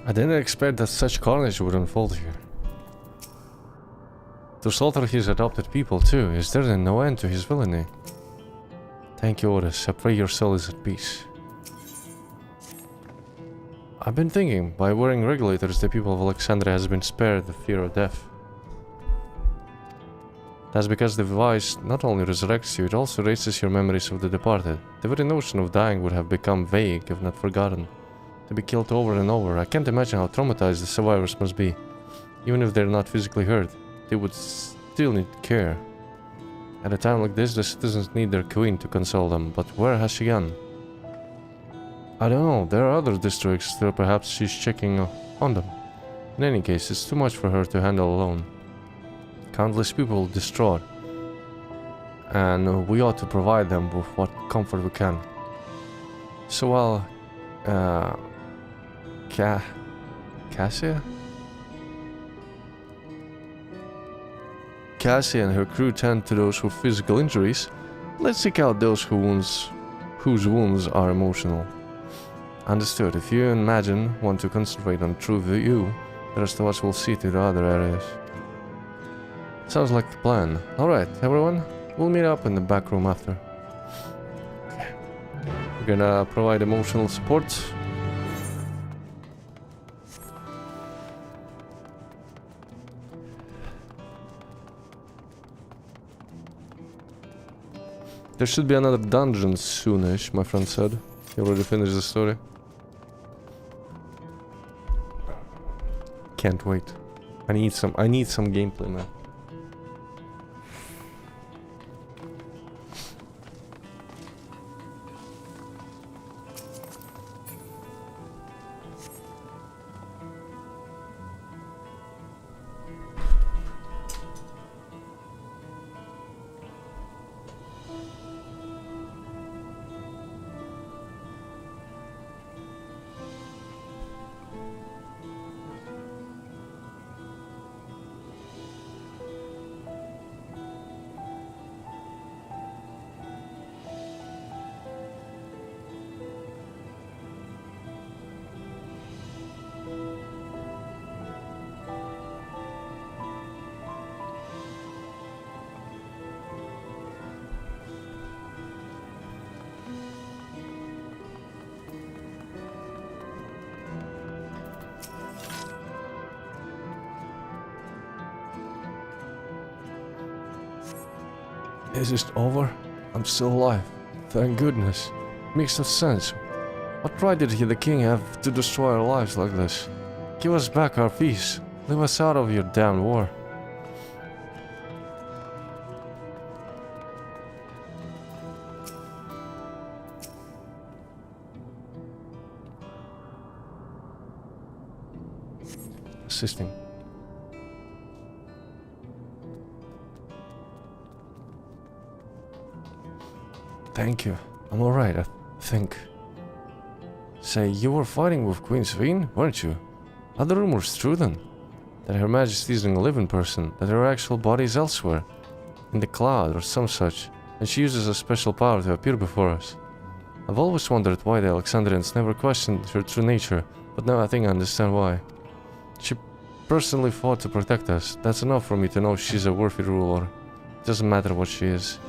I didn't expect that such carnage would unfold here. To slaughter his adopted people too, is there then no end to his villainy? Thank you, Otis. I pray your soul is at peace. I've been thinking, by wearing regulators, the people of Alexandria has been spared the fear of death. That's because the device not only resurrects you, it also erases your memories of the departed. The very notion of dying would have become vague, if not forgotten. To be killed over and over, I can't imagine how traumatized the survivors must be. Even if they're not physically hurt, they would still need care. At a time like this, the citizens need their queen to console them, but where has she gone? I don't know, there are other districts still, perhaps she's checking on them. In any case, it's too much for her to handle alone. Countless people distraught, and we ought to provide them with what comfort we can. So while Cassie and her crew tend to those with physical injuries, let's seek out those whose wounds are emotional. Understood. If you and Imagine want to concentrate on true view, the rest of us will see to the other areas. Sounds like the plan. Alright, everyone, we'll meet up in the back room after. Okay. We're gonna provide emotional support. There should be another dungeon soonish, my friend said. He already finished the story. Can't wait. I need some gameplay, man. Is it over? I'm still alive. Thank goodness. Makes no sense. What right did the king have to destroy our lives like this? Give us back our peace. Leave us out of your damn war. Assisting. Thank you. I'm alright, I think. Say, you were fighting with Queen Sveen, weren't you? Are the rumors true then? That Her Majesty isn't a living person, that her actual body is elsewhere? In the cloud or some such, and she uses a special power to appear before us. I've always wondered why the Alexandrians never questioned her true nature, but now I think I understand why. She personally fought to protect us. That's enough for me to know she's a worthy ruler. It doesn't matter what she is.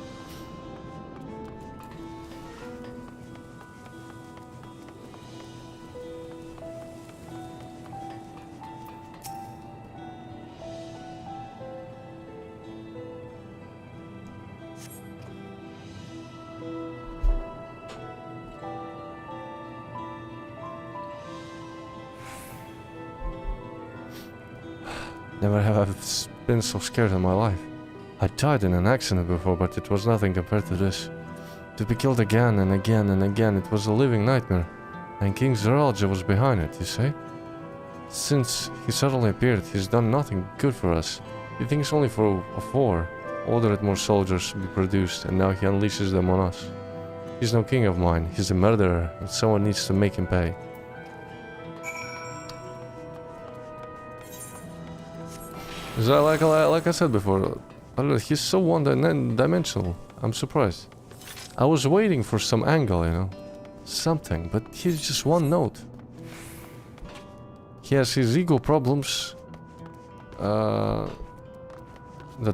Never have I been so scared in my life. I died in an accident before, but it was nothing compared to this. To be killed again and again and again, it was a living nightmare. And King Zeralja was behind it, you say? Since he suddenly appeared, he's done nothing good for us. He thinks only for a war, ordered more soldiers to be produced, and now he unleashes them on us. He's no king of mine, he's a murderer, and someone needs to make him pay. So like I said before, he's so one-dimensional. I'm surprised. I was waiting for some angle, you know, something, but he's just one note. He has his ego problems. That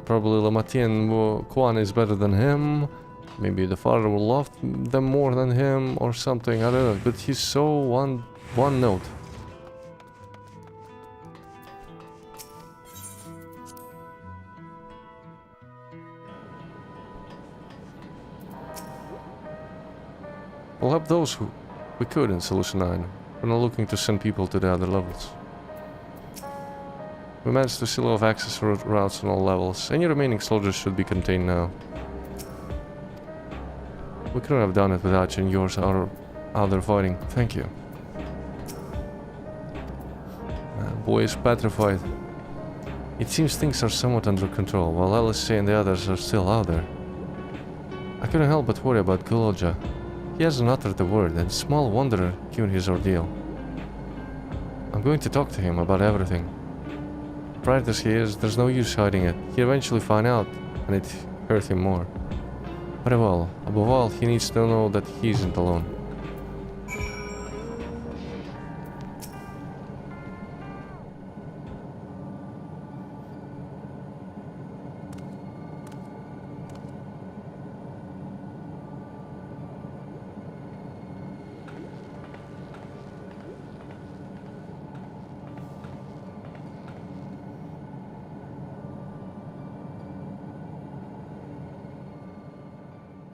probably Lamatien Kwan is better than him. Maybe the father will love them more than him or something. I don't know. But he's so one note. We'll help those who we could in Solution 9. We're not looking to send people to the other levels. We managed to seal off access routes on all levels. Any remaining soldiers should be contained now. We couldn't have done it without you and yours out there fighting. Thank you. Boy is petrified. It seems things are somewhat under control, while LSA and the others are still out there. I couldn't help but worry about Guloja. He hasn't uttered a word, and small wonder given his ordeal. I'm going to talk to him about everything. Bright as he is, there's no use hiding it. He'll eventually find out, and it hurt him more. Very well. Above all, he needs to know that he isn't alone.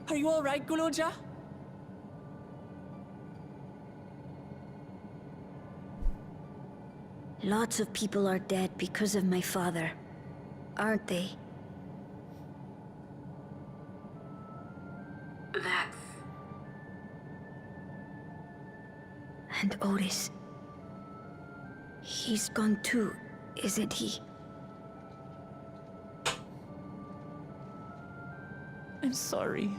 Are you all right, Guloja? Lots of people are dead because of my father, aren't they? That's... And Otis. He's gone too, isn't he? I'm sorry.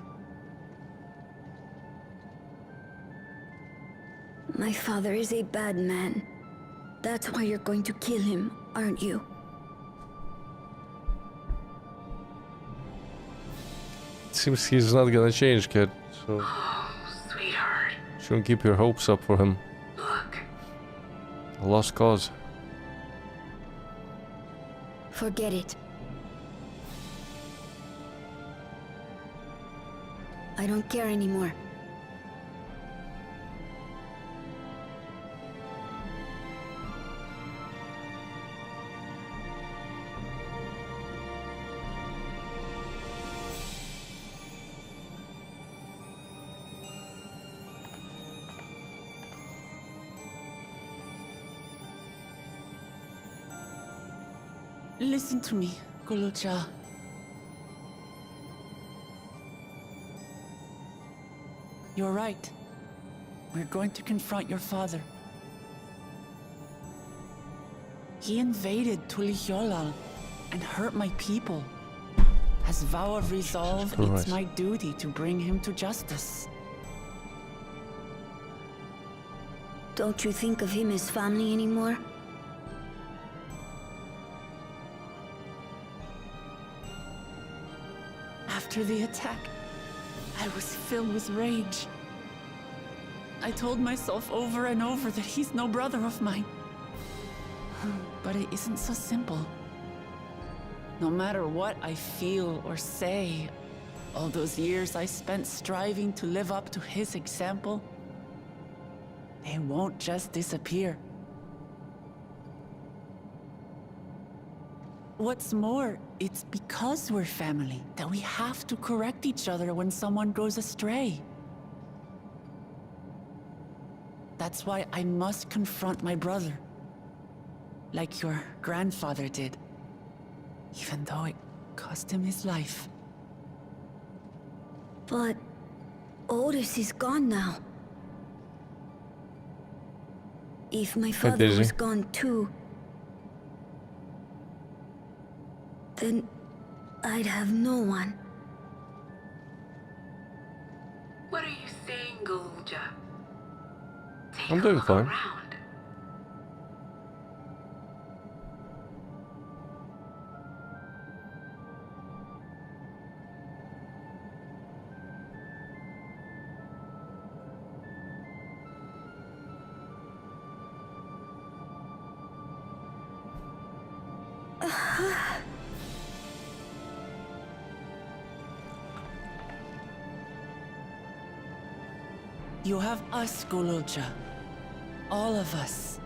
My father is a bad man. That's why you're going to kill him, aren't you? It seems he's not gonna change, kid, so... Oh, sweetheart. Shouldn't keep your hopes up for him. Look. A lost cause. Forget it. I don't care anymore. Listen to me, Guloja. You're right. We're going to confront your father. He invaded Tulihyolal and hurt my people. As vow of resolve, it's my duty to bring him to justice. Don't you think of him as family anymore? After the attack, I was filled with rage. I told myself over and over that he's no brother of mine. But it isn't so simple. No matter what I feel or say, all those years I spent striving to live up to his example, they won't just disappear. What's more, it's because we're family that we have to correct each other when someone goes astray. That's why I must confront my brother, like your grandfather did, even though it cost him his life. But Otis is gone now. If my father was gone too, then I'd have no one. What are you saying, Guloja? I'm doing fine. You have us, Golulja. All of us.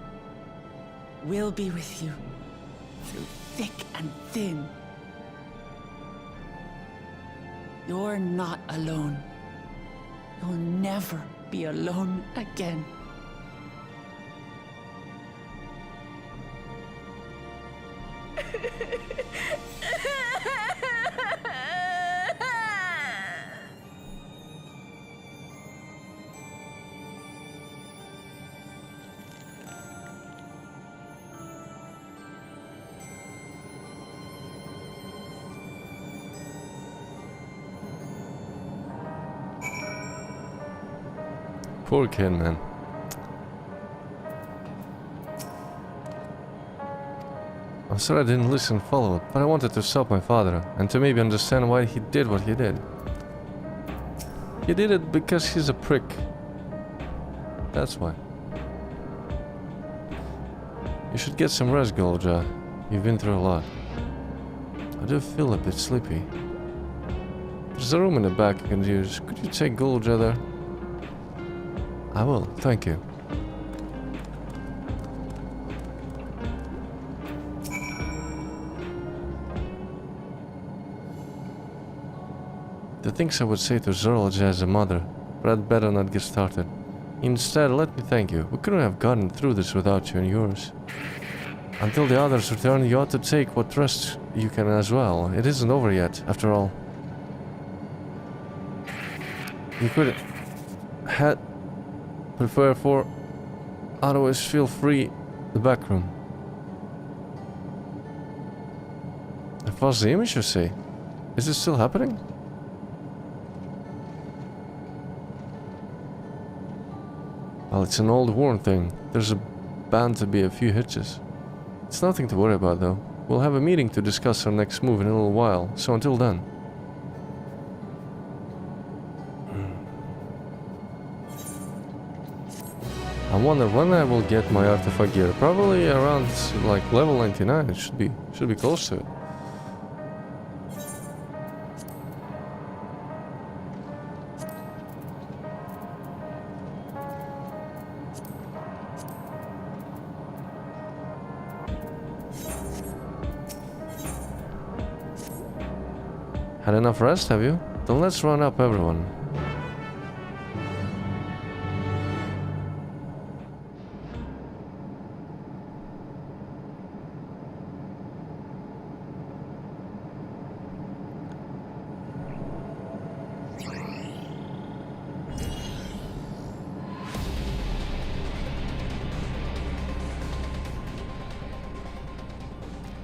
We'll be with you. Through thick and thin. You're not alone. You'll never be alone again. Poor kid, man. I'm sorry I didn't listen and follow it, but I wanted to stop my father, and to maybe understand why he did what he did. He did it because he's a prick. That's why. You should get some rest, Golja. You've been through a lot. I do feel a bit sleepy. There's a room in the back you can use. Could you take Golja there? I will, thank you. The things I would say to Zoralja as a mother, but I'd better not get started. Instead, let me thank you. We couldn't have gotten through this without you and yours. Until the others return, you ought to take what rest you can as well. It isn't over yet, after all. You could had prefer for otherwise feel free the back room. I've lost the image, you say? Is this still happening? Well, it's an old worn thing. There's bound to be a few hitches. It's nothing to worry about though. We'll have a meeting to discuss our next move in a little while, so until then. I wonder when I will get my artifact gear. Probably around like level 99. It should be close to it. Had enough rest, have you? Then let's run up, everyone.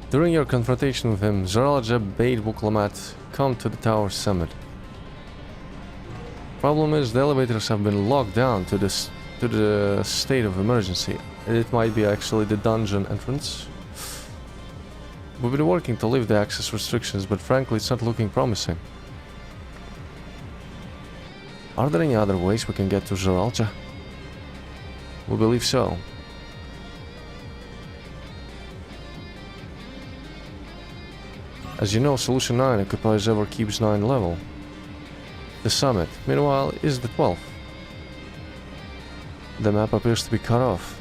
During your confrontation with him, Zoralja bade Wuklamat come to the tower's summit. Problem is, the elevators have been locked down to the state of emergency. It might be actually the dungeon entrance. We've been working to lift the access restrictions, but frankly it's not looking promising. Are there any other ways we can get to Zoralja? We believe so. As you know, Solution 9 occupies Everkeep's 9th level. The summit, meanwhile, is the 12th. The map appears to be cut off.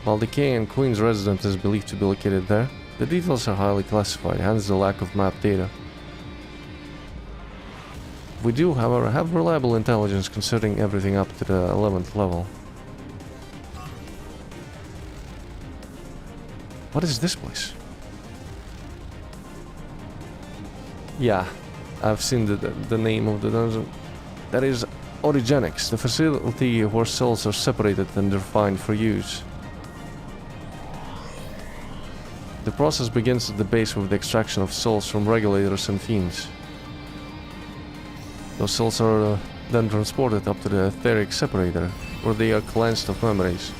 While the King and Queen's residence is believed to be located there, the details are highly classified, hence the lack of map data. We do, however, have reliable intelligence concerning everything up to the 11th level. What is this place? Yeah, I've seen the name of the dungeon. That is Origenics, the facility where souls are separated and refined for use. The process begins at the base with the extraction of souls from regulators and fiends. Those souls are then transported up to the etheric separator, where they are cleansed of memories.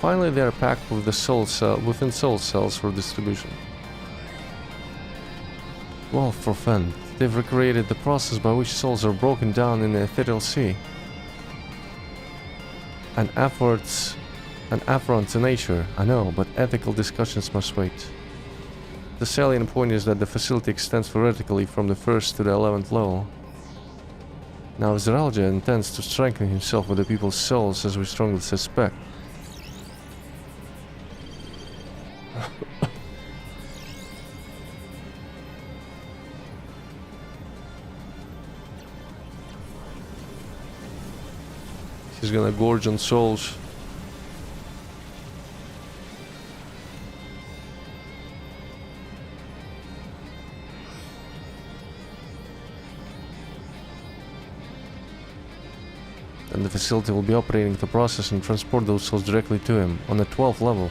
Finally, they are packed with the soul within soul cells for distribution. Well, for fun, they've recreated the process by which souls are broken down in the ethereal sea. And afterwards An affront to nature, I know, but ethical discussions must wait. The salient point is that the facility extends vertically from the 1st to the 11th level. Now Zeralja intends to strengthen himself with the people's souls, as we strongly suspect. He's gonna gorge on souls. And the facility will be operating to process and transport those souls directly to him on the 12th level.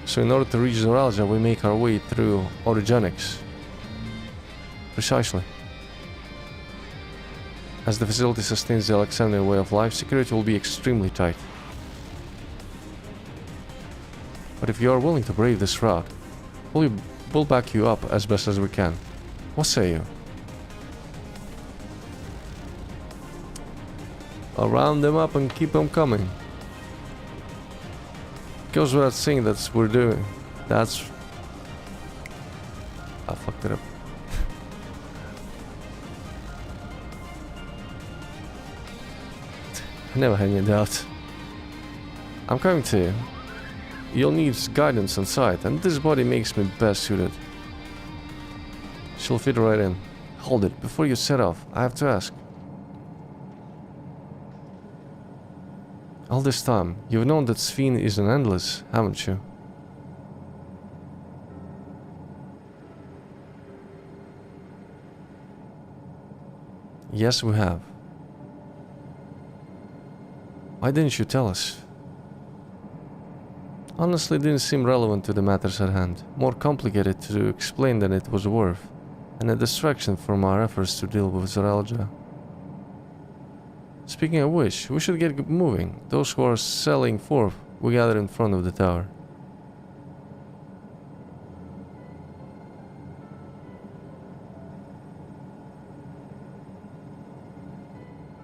So in order to reach Zoralja, we make our way through orogenics. Precisely. As the facility sustains the Alexandrian way of life, security will be extremely tight. But if you are willing to brave this route, we'll back you up as best as we can. What say you? I'll round them up and keep them coming. Goes without saying that's what we're doing. That's... I fucked it up. I never had any doubt. I'm coming to you. You'll need guidance on sight, and this body makes me best suited. She'll fit right in. Hold it, before you set off, I have to ask. All this time, you've known that XIV is an endless, haven't you? Yes, we have. Why didn't you tell us? Honestly, it didn't seem relevant to the matters at hand. More complicated to explain than it was worth, and a distraction from our efforts to deal with Zoralja. Speaking of which, we should get moving. Those who are selling forth, we gather in front of the tower.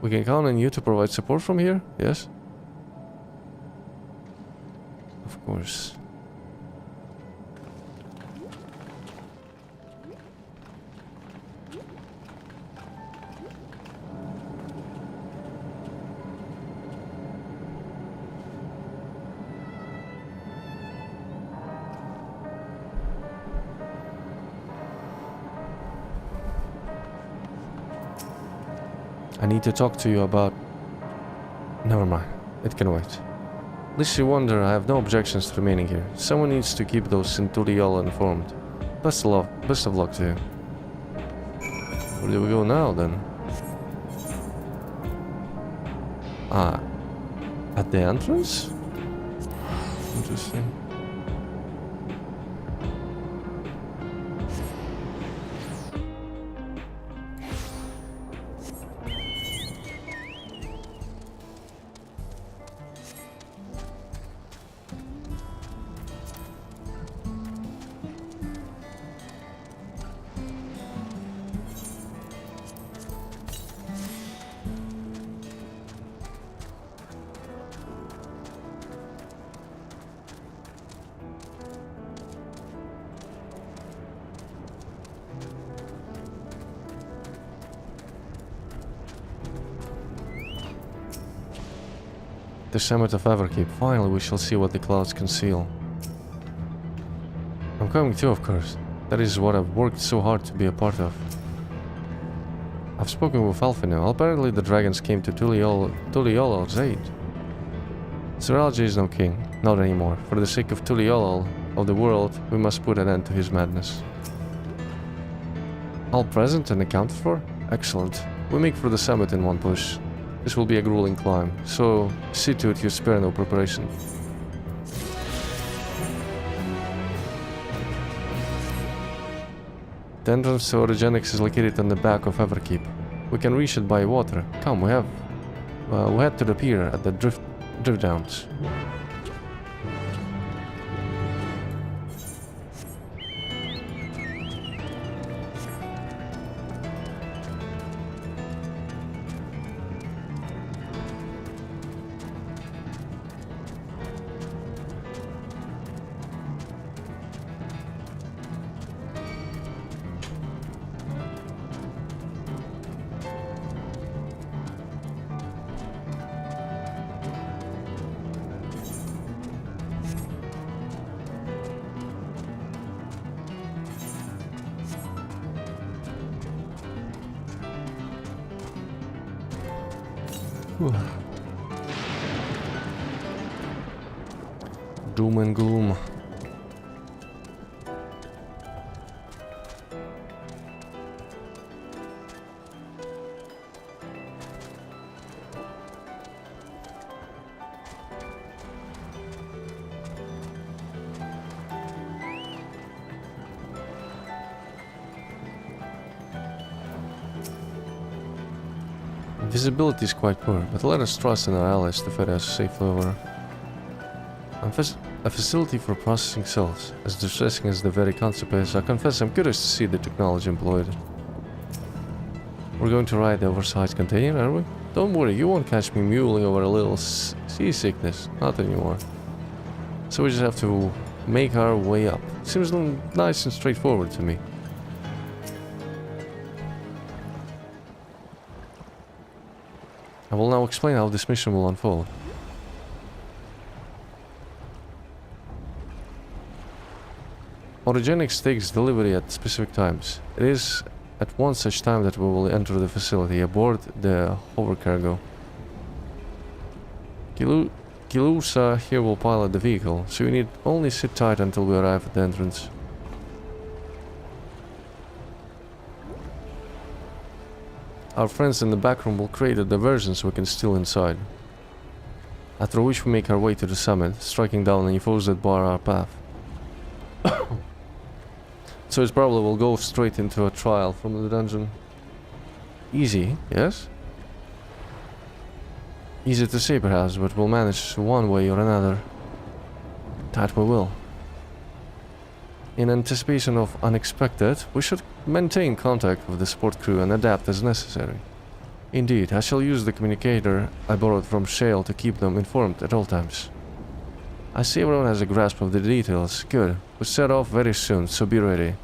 We can count on you to provide support from here, yes? Of course. I need to talk to you about... Never mind, it can wait. Lest you wonder, I have no objections to remaining here. Someone needs to keep those in Tuliol informed. Best of luck to you. Where do we go now, then? Ah, at the entrance? Interesting. The summit of Everkeep. Finally, we shall see what the clouds conceal. I'm coming too, of course. That is what I've worked so hard to be a part of. I've spoken with Alphino. Apparently the dragons came to Tuliolol's aid. Zoralja is no king. Not anymore. For the sake of Tuliolol, of the world, we must put an end to his madness. All present and accounted for? Excellent. We make for the summit in one push. This will be a grueling climb, so see to it you spare no preparation. The entrance to Orogenics is located on the back of Everkeep. We can reach it by water. Come, we head to the pier at the drift downs. Doom and gloom. Visibility is quite poor, but let us trust in our allies to ferry us safely over. A facility for processing cells. As distressing as the very concept is, I confess I'm curious to see the technology employed. We're going to ride the oversized container, are we? Don't worry, you won't catch me mulling over a little seasickness. Not anymore. So we just have to make our way up. Seems nice and straightforward to me. I will now explain how this mission will unfold. Origenics takes delivery at specific times. It is at one such time that we will enter the facility aboard the hover cargo. Kilusa here will pilot the vehicle, so you need only sit tight until we arrive at the entrance. Our friends in the back room will create a diversion so we can steal inside. After which we make our way to the summit, striking down any foes that bar our path. So it probably will go straight into a trial from the dungeon. Easy, yes? Easy to say perhaps, but we'll manage one way or another. That we will. In anticipation of unexpected, we should maintain contact with the support crew and adapt as necessary. Indeed, I shall use the communicator I borrowed from Shale to keep them informed at all times. I see everyone has a grasp of the details. Good. We set off very soon, so be ready.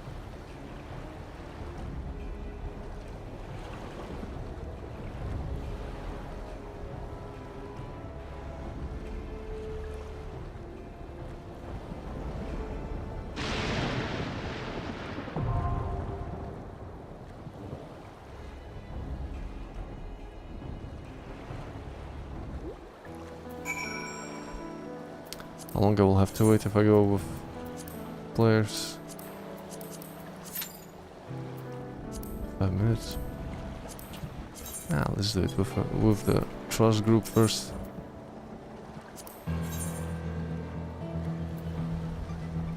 How long I will have to wait if I go with players? 5 minutes. Ah, let's do it with the trust group first.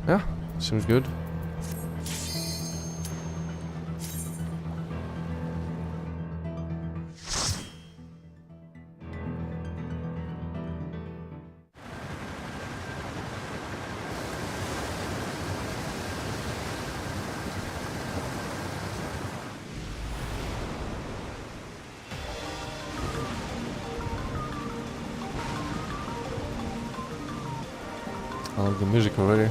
Yeah, seems good. I like the music already.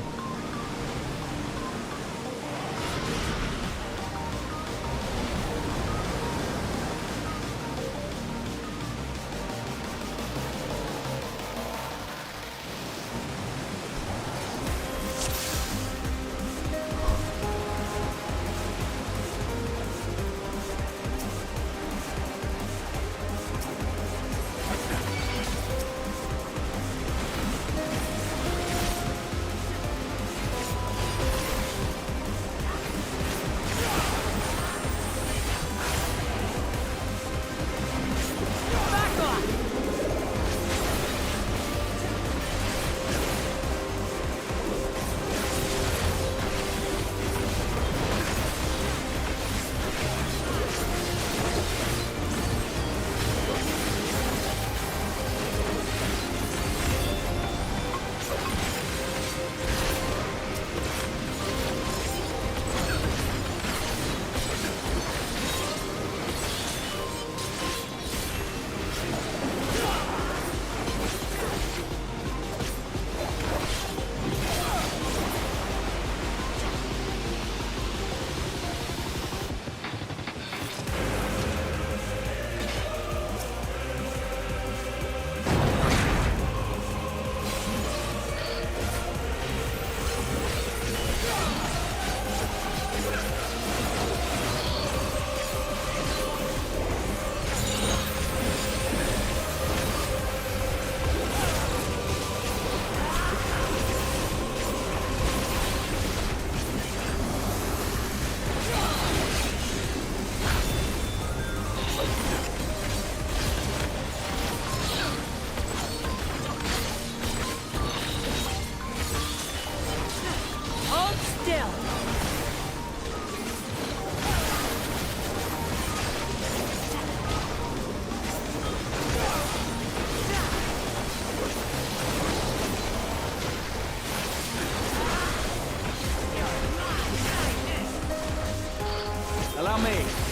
me.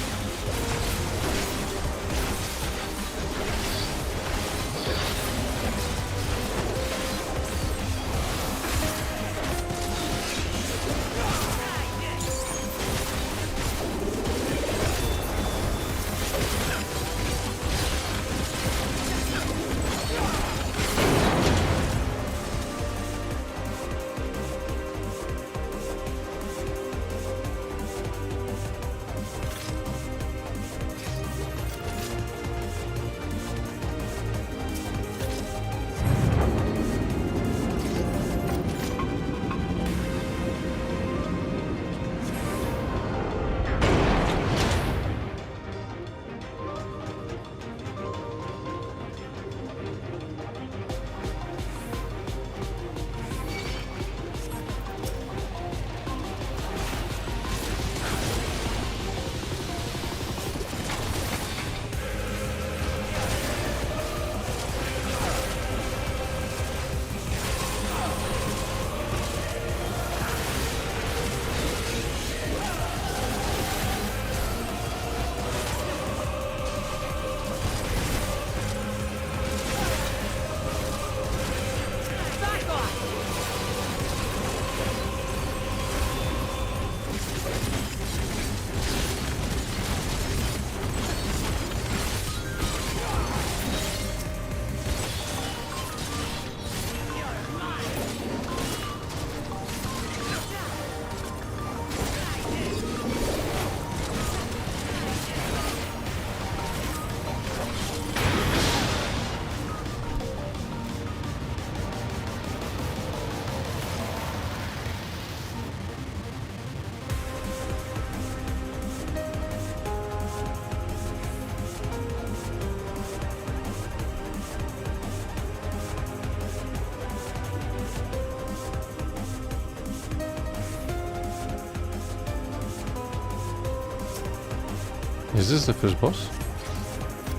Is this the first boss?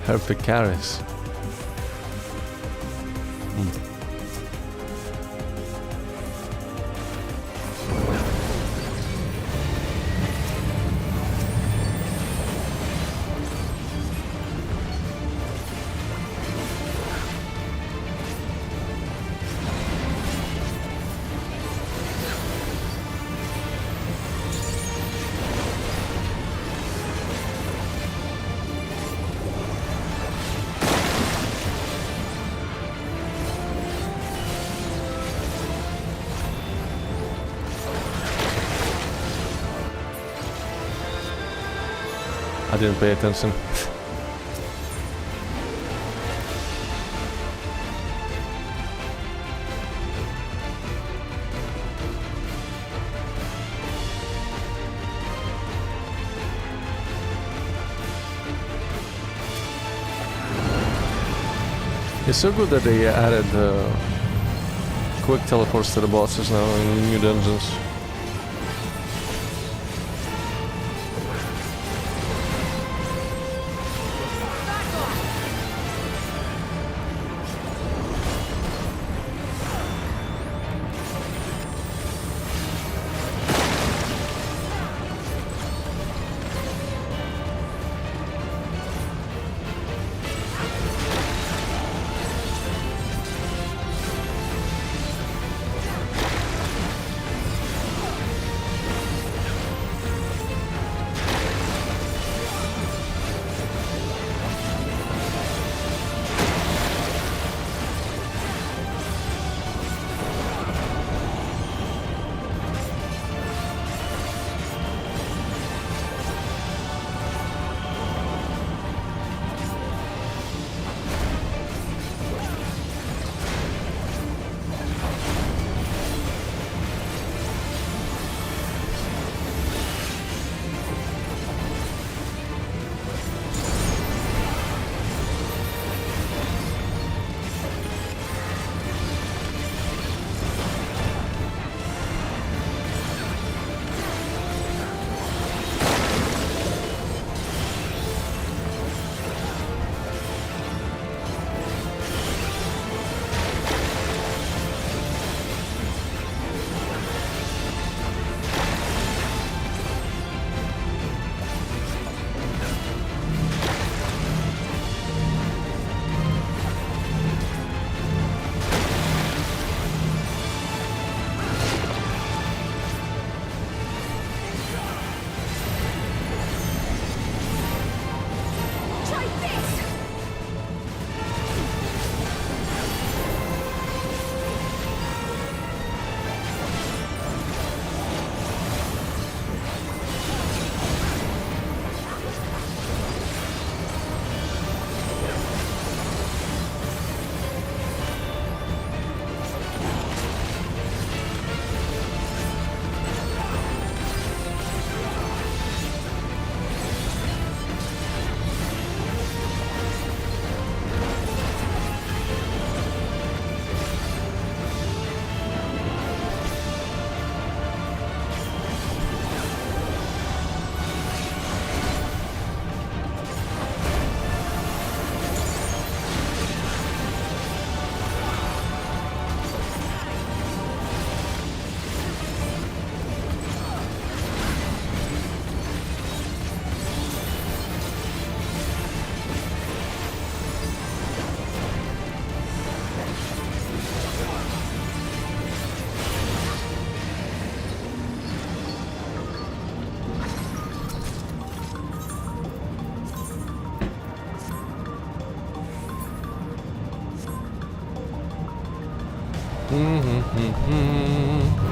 Herpicaris. I didn't pay attention. It's so good that they added quick teleports to the bosses now in new dungeons.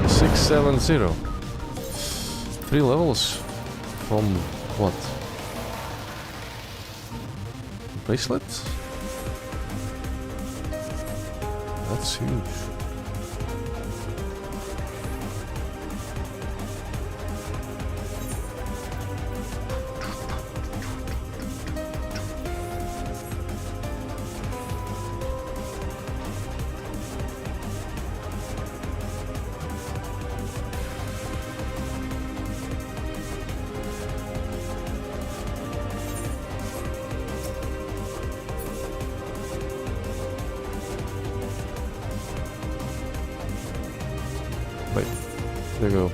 670. 3 levels from what? Bracelet? That's huge. Wait, there you go.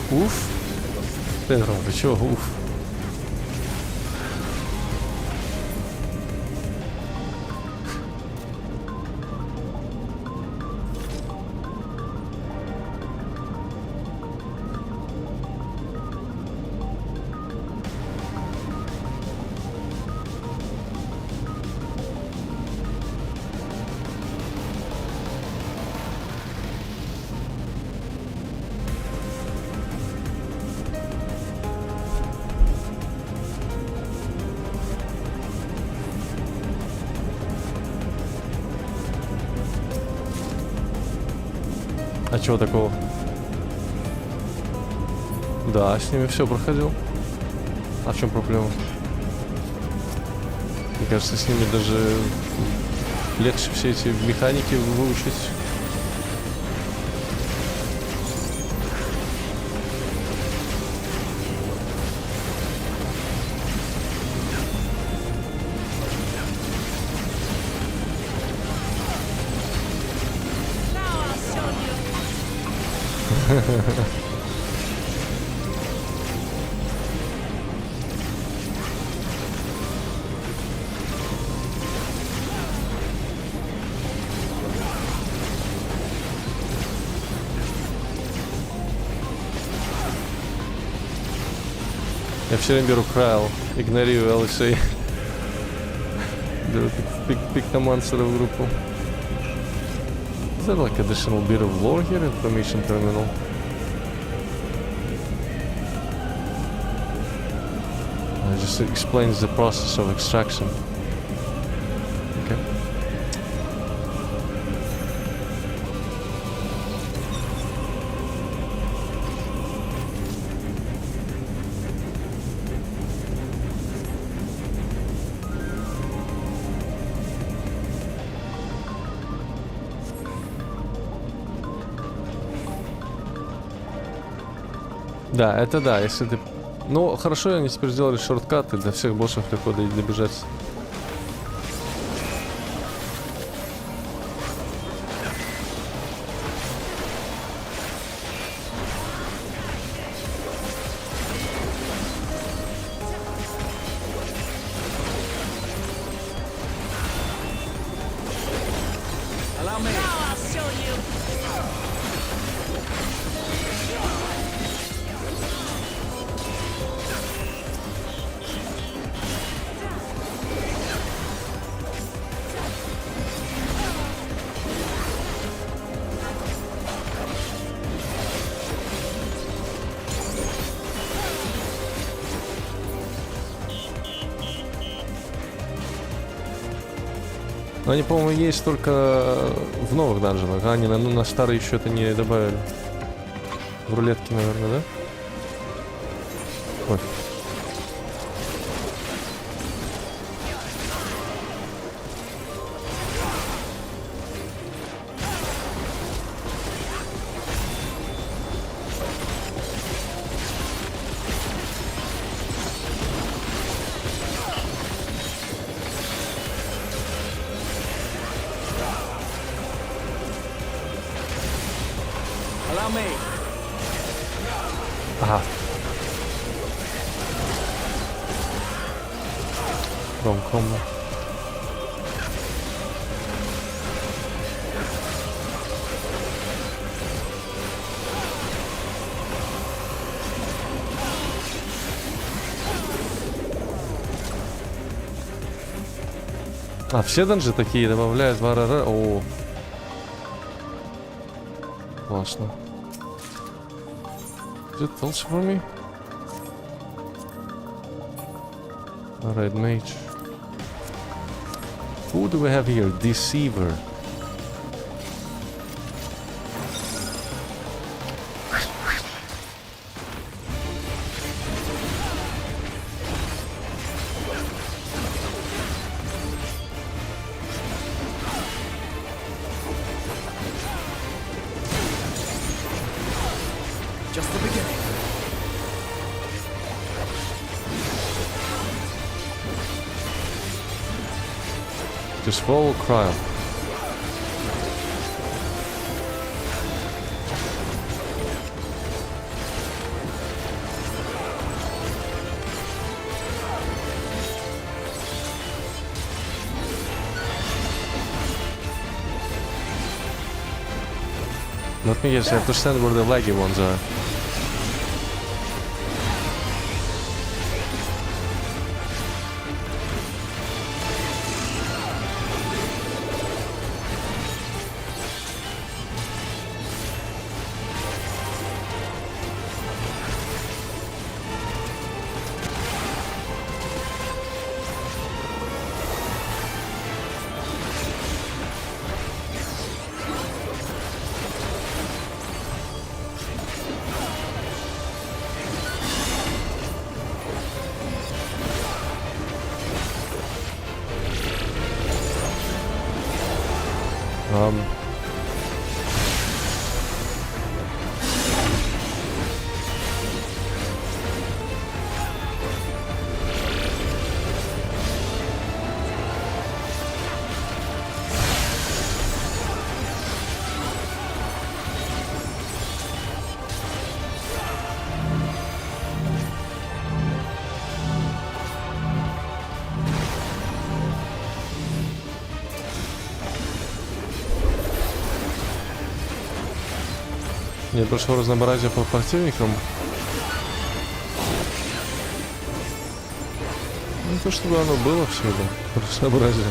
Уф. Педро, вы чё, уф. А чего такого? Да, с ними все проходил. А в чем проблема? Мне кажется, с ними даже легче все эти механики выучить. Я все время беру Крайл, игнорирую LSA. Беру пик на мансера в группу. Is there like additional bit of lore here? Information terminal. It just explains the process of extraction. Okay. Да, это да, если ты... Ну, хорошо, они теперь сделали шорткаты, до всех боссов легко добежать. Но они, по-моему, есть только в новых данженах, а они на старые еще это не добавили. В рулетке, наверное, да? Ой. Allow me. Ага. Wrong combo. А, все данжи такие добавляют в РР. О. Классно. Is it also for me? Alright, mage. Who do we have here? Deceiver. Just the beginning. Just follow cryo. Let me guess, I understand where the laggy ones are. Мне пришло разнообразие по противникам. Не то чтобы оно было всюду, разнообразие.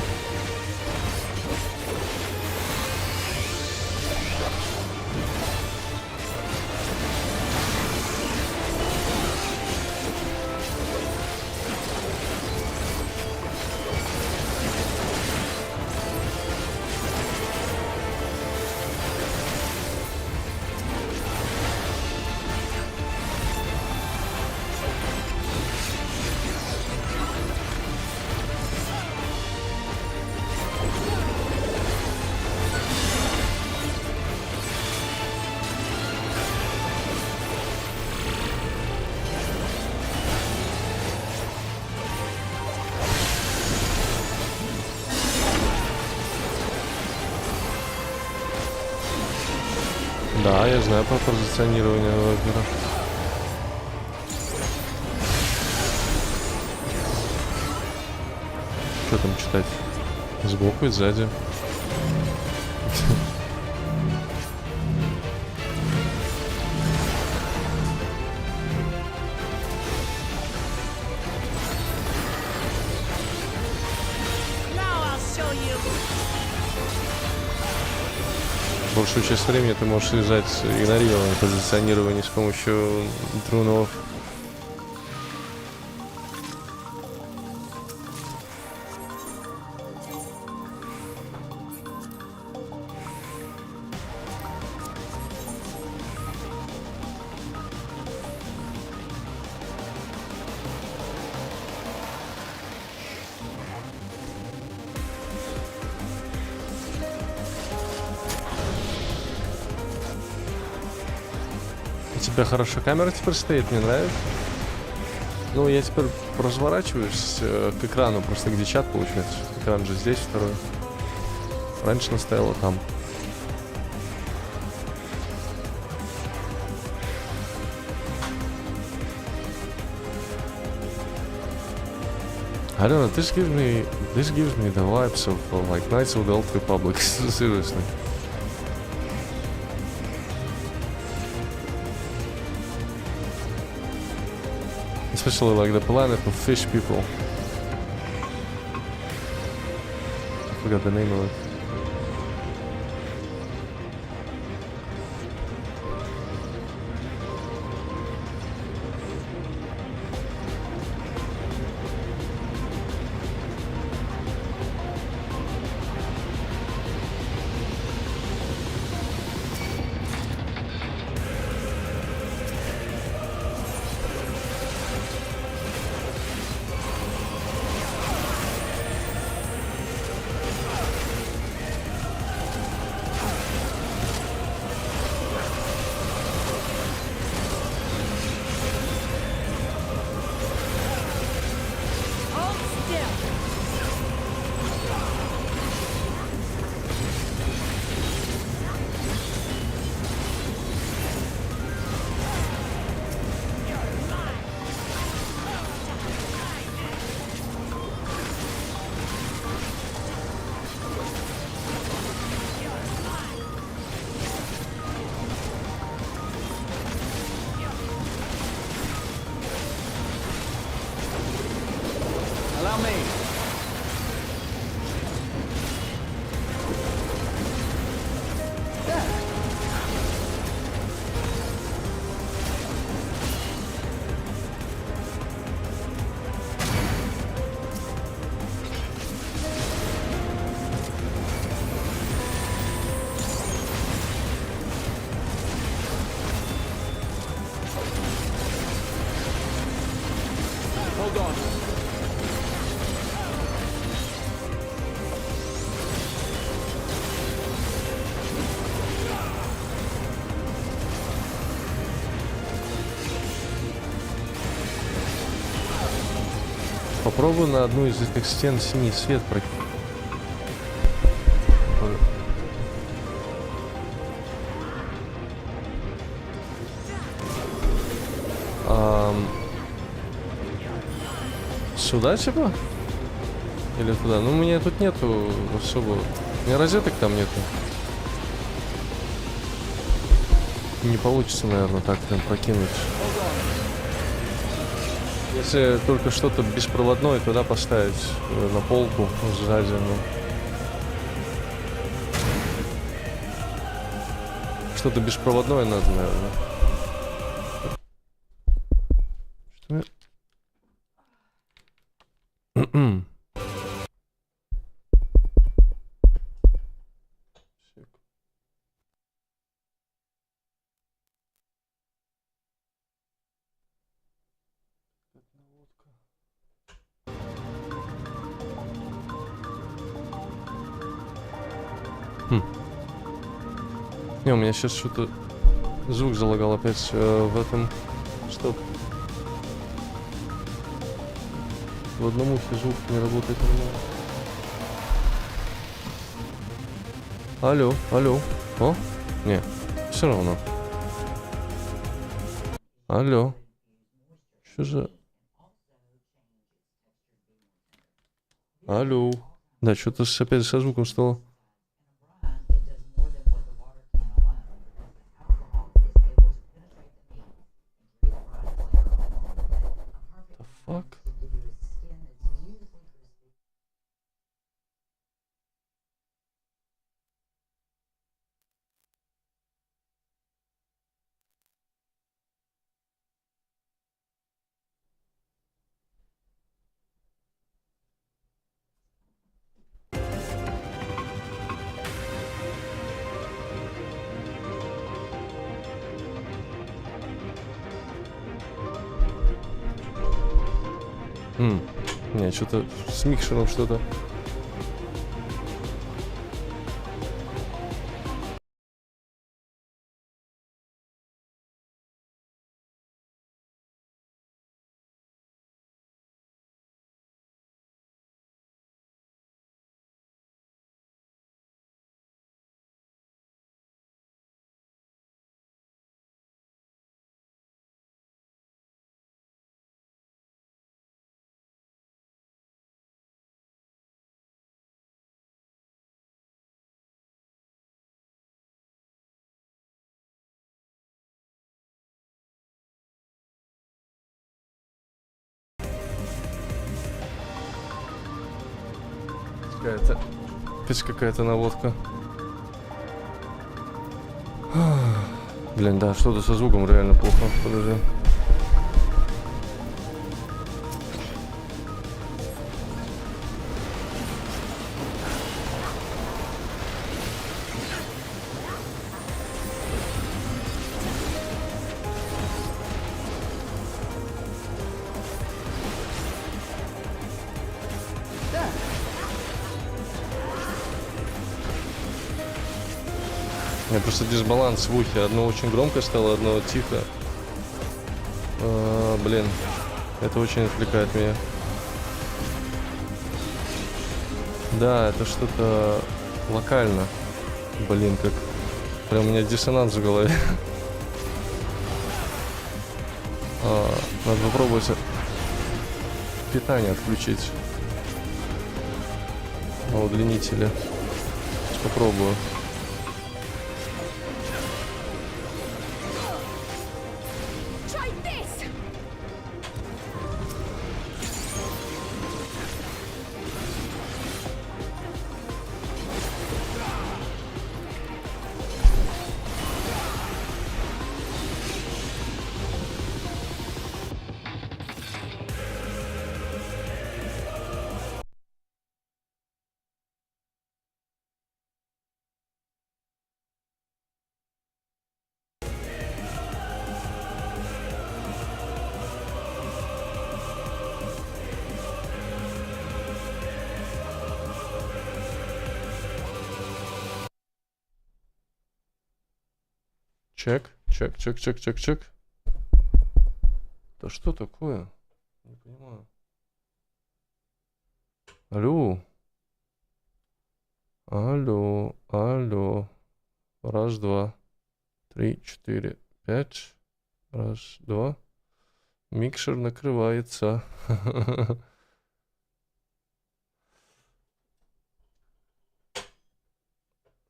Да, я знаю про позиционирование вайпера. Что там читать? Сбоку и сзади. Большую часть времени ты можешь связать игнорирование позиционирования с помощью трунов. У тебя хорошая камера теперь стоит, мне нравится. Ну, я теперь разворачиваюсь к экрану, просто где чат получается. Экран же здесь второй. Раньше она стояла там. I don't know, this gives me the vibes of like Knights of the Old Republic, seriously. Especially like the planet of fish people. I forgot the name of it. Hold still. Allow me. Hold on. Попробуй на одну из этих стен синий свет пройти. Сюда типа? Или туда? Ну, у меня тут нету особо... У меня розеток там нету. Не получится, наверное, так прям прокинуть. Если только что-то беспроводное туда поставить на полку сзади, ну. Что-то беспроводное надо, наверное. Что я... Не, у меня сейчас что-то звук залагал опять в этом. Стоп. В одном ухе звук не работает нормально. Алло, алло. О? Не, все равно. Алло. Что за... Алло. Да, что-то опять со звуком стало. Fuck. Не, что-то с микшером что-то. какая-то наводка. Блин, да, что-то со звуком реально плохо. Подожди. У меня просто дисбаланс в ухе. Одно очень громко стало, одно тихо. Блин, это очень отвлекает меня. Да, это что-то локально. Блин, как... Прям у меня диссонанс в голове. Надо попробовать питание отключить. На удлинителе. Сейчас попробую. Чек. Да что такое? Не понимаю. Алло. Раз, два, 3, 4, 5. Раз, два. Микшер накрывается.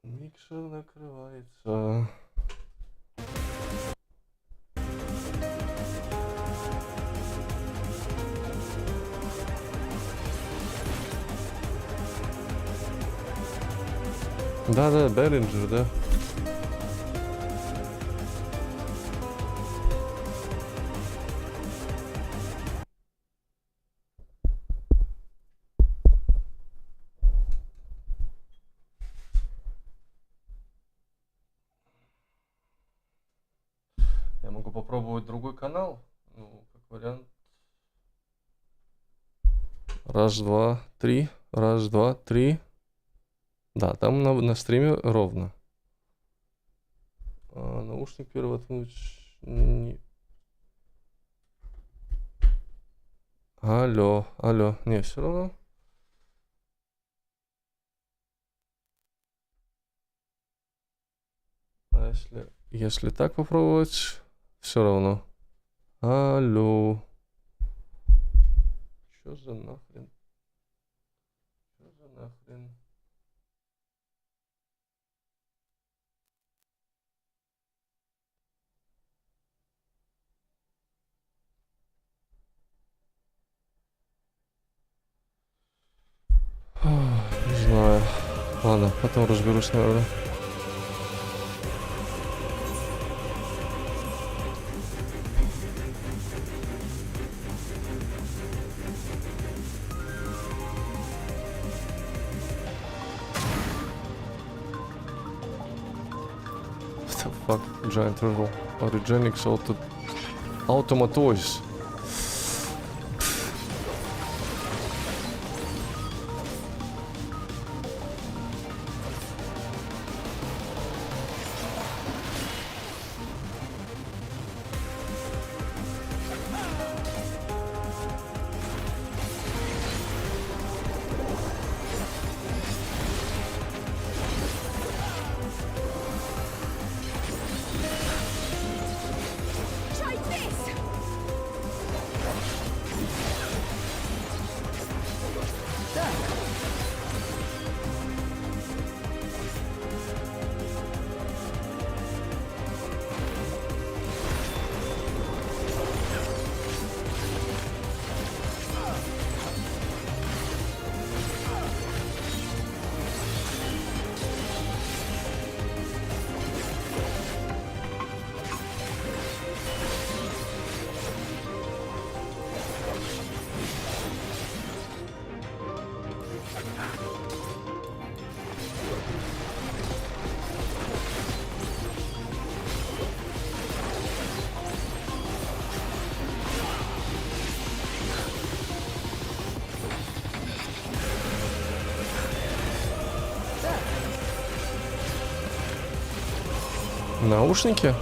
Микшер накрывается. Да, Беринджер, да. Я могу попробовать другой канал. Ну, как вариант. Раз, два, три. Раз, два, три. Да, там на стриме ровно. Наушник первый воткнуть. Алло. Не, все равно. А если так попробовать, все равно. Алло. Что за нахрен? Не знаю. Ладно, потом разберусь, наверное. What the fuck? Giant turtle. Origenics Automatoys. Наушники?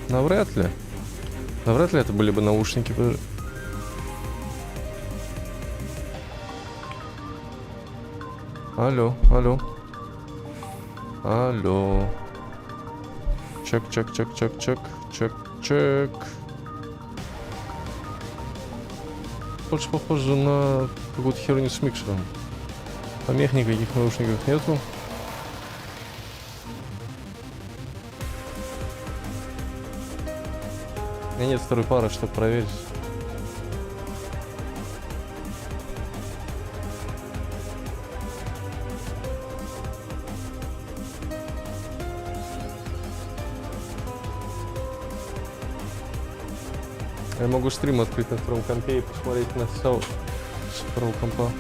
Навряд ли. Навряд ли это были бы наушники. Алло, алло. Алло. Чек, чек, чек, чек, чек, чек, чек. Больше похоже на какую-то херню с микшером. Помех никаких в наушниках нету. У меня нет второй пары, чтобы проверить. Я могу стрим открыть на втором компе и посмотреть на все с второго компа.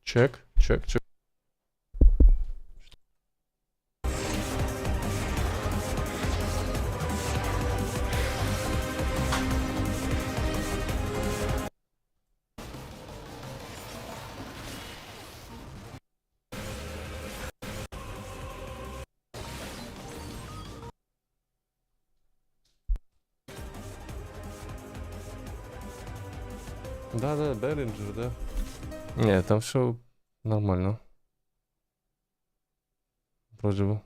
Чек, чек, чек. Да, Behringer, да. Нет, там все нормально. Вроде бы.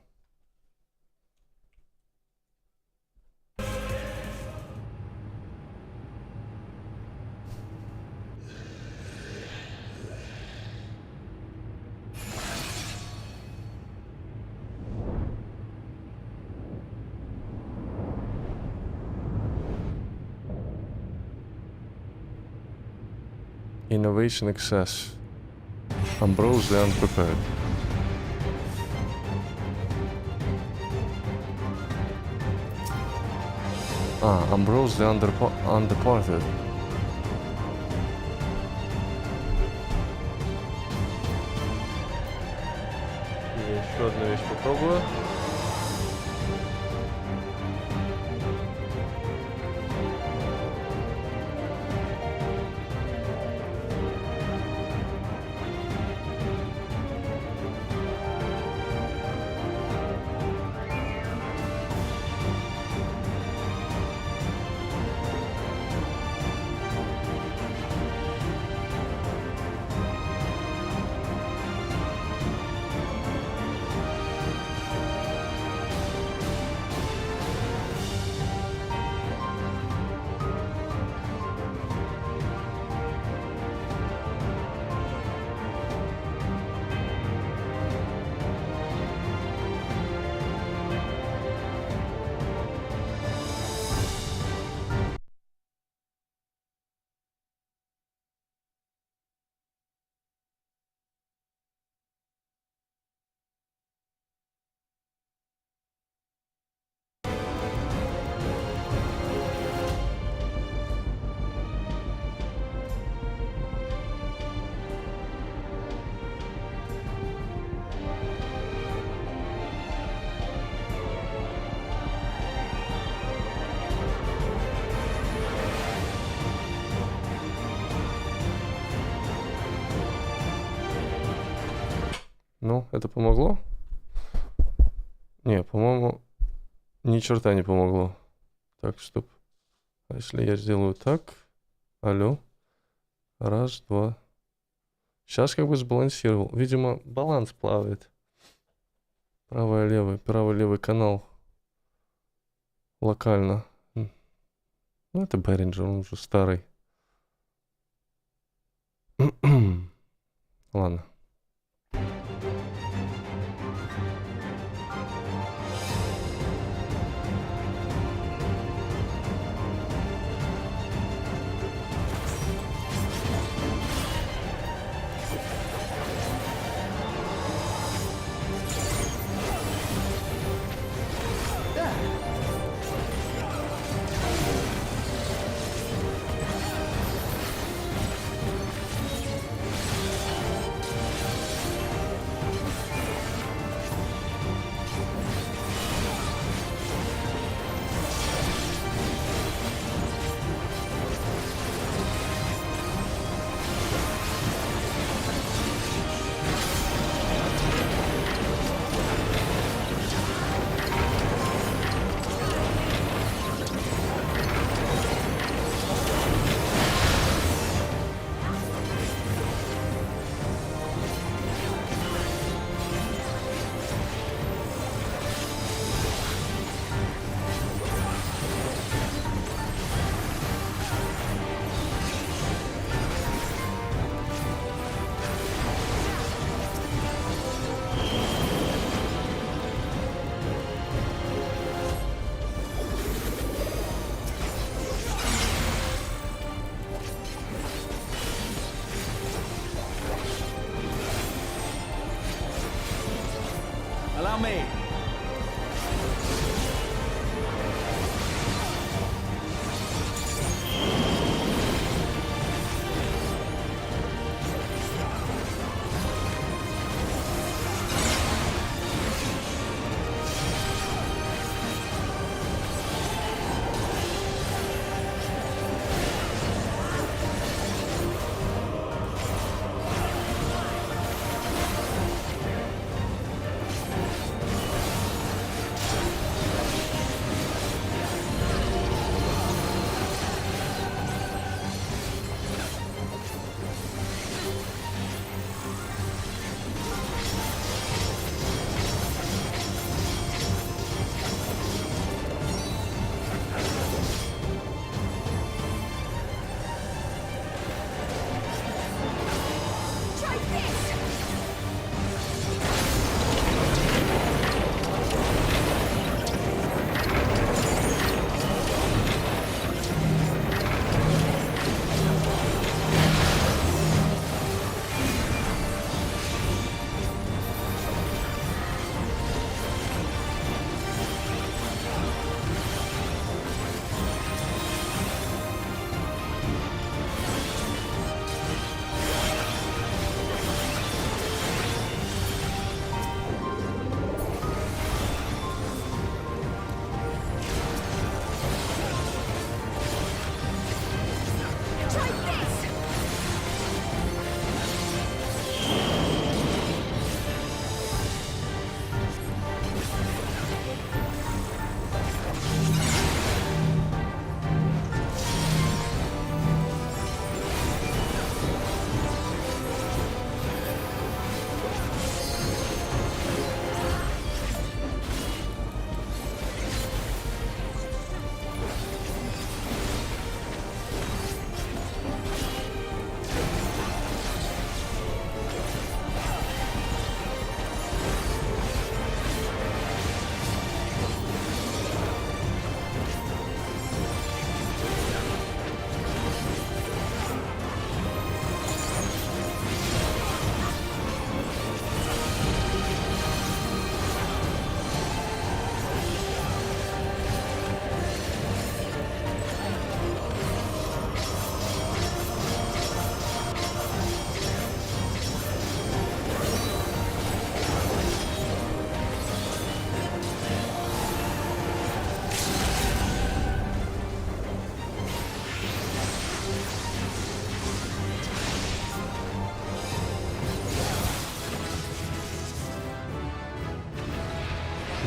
Innovation excess. Ambrose the unprepared. Ambrose the undeparted. Я еще одну вещь попробую. Ну, это помогло? Не, по-моему, ни черта не помогло. Так, стоп. А если я сделаю так? Алло. Раз, два. Сейчас как бы сбалансировал. Видимо, баланс плавает. Правый-левый канал. Локально. Ну, это Behringer, он уже старый. Ладно.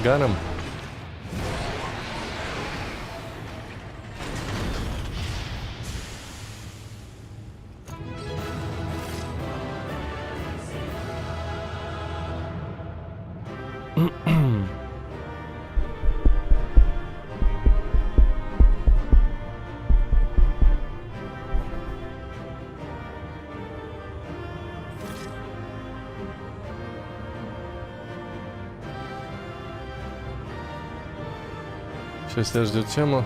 Got him. Сейчас я жду тему.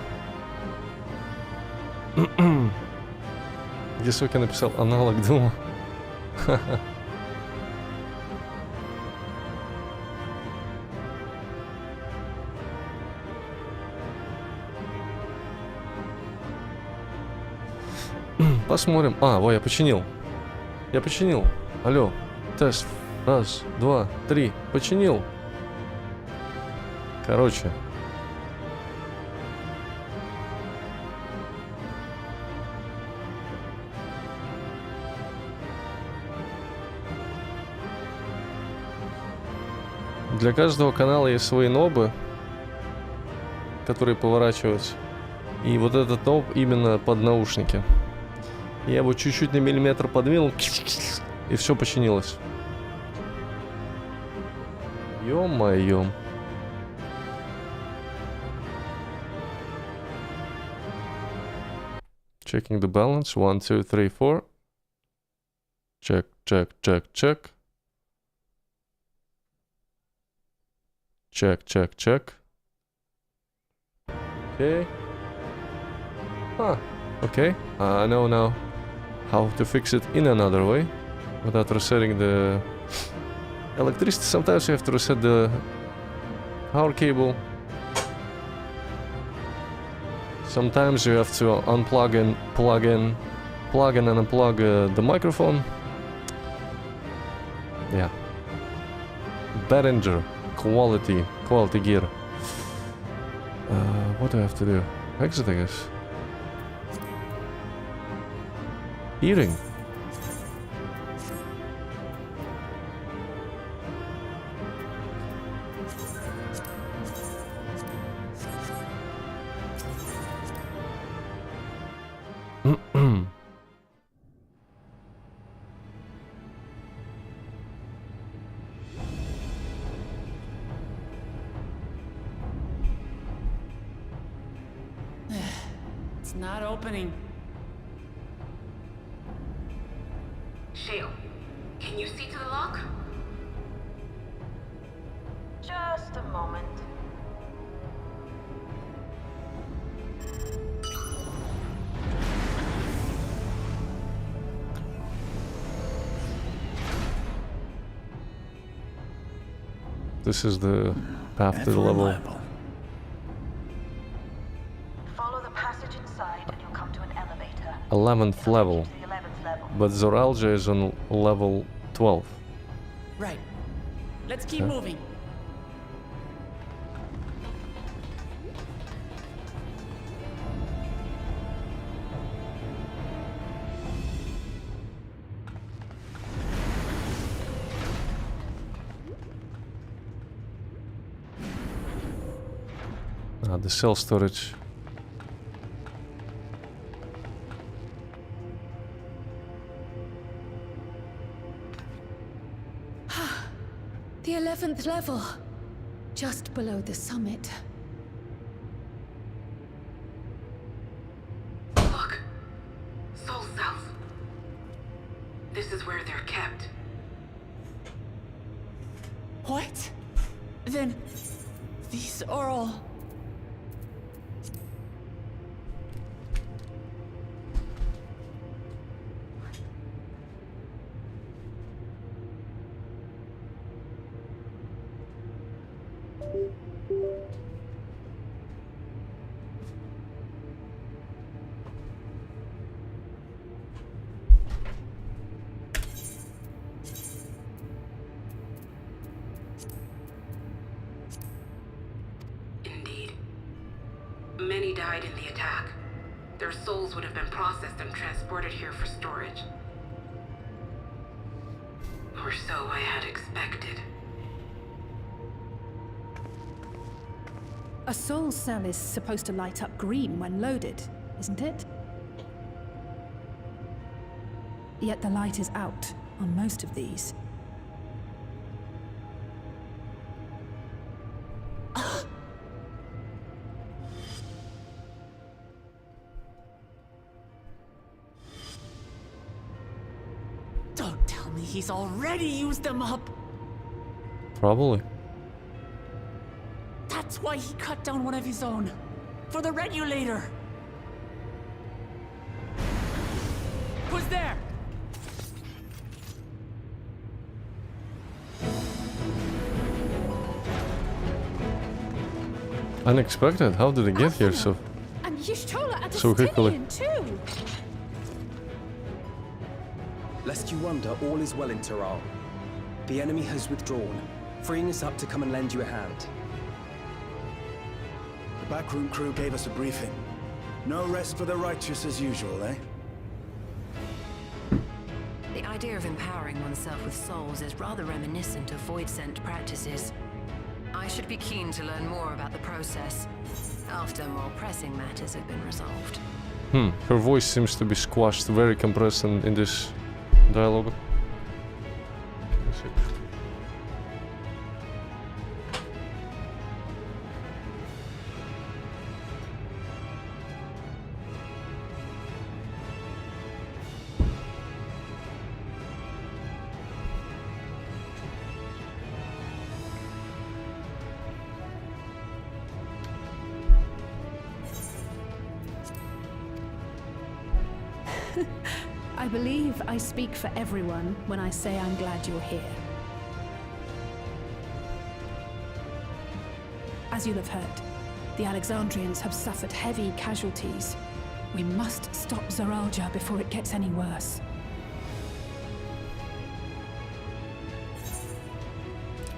Где, сука, написал аналог Дума? Посмотрим. А, во, я починил. Я починил. Алло. Тест. Раз, два, три. Починил. Короче. Для каждого канала есть свои нобы, которые поворачиваются. И вот этот ноб именно под наушники. Я его чуть-чуть на миллиметр подвинул, и все починилось. Ё-моё. Checking the balance. 1, 2, 3, 4. Check, check, check, check. Check, check, check. Okay. Huh. Okay. I know now how to fix it in another way without resetting the electricity. Sometimes you have to reset the power cable. Sometimes you have to unplug and plug in, plug in and unplug the microphone. Yeah. Behringer. Quality gear. What do I have to do? Exit, I guess. Eating. It's not opening. Shale, can you see to the lock? Just a moment. This is the path to the level. Follow the passage inside and you'll come to an elevator. 11th level. To the 11th level. But Zoralja is on level 12. Right. Let's keep moving. The cell storage. The 11th level, just below the summit. Look. Soul cells. This is where they're kept. What? Then these are all... Indeed. Many died in the attack. Their souls would have been processed and transported here for storage. Or so I had expected. A soul cell is supposed to light up green when loaded, isn't it? Yet the light is out on most of these. Don't tell me he's already used them up. Probably. That's why he cut down one of his own. For the regulator. Who's there? Unexpected. How did it get here so And Y'shtola and so quickly? too. Lest you wonder, all is well in Taral. The enemy has withdrawn, freeing us up to come and lend you a hand. The backroom crew gave us a briefing. No rest for the righteous as usual, eh? The idea of empowering oneself with souls is rather reminiscent of void-sent practices. I should be keen to learn more about the process, after more pressing matters have been resolved. Her voice seems to be squashed, very compressed in this dialogue. Let's see. I believe I speak for everyone when I say I'm glad you're here. As you'll have heard, the Alexandrians have suffered heavy casualties. We must stop Zoralja before it gets any worse.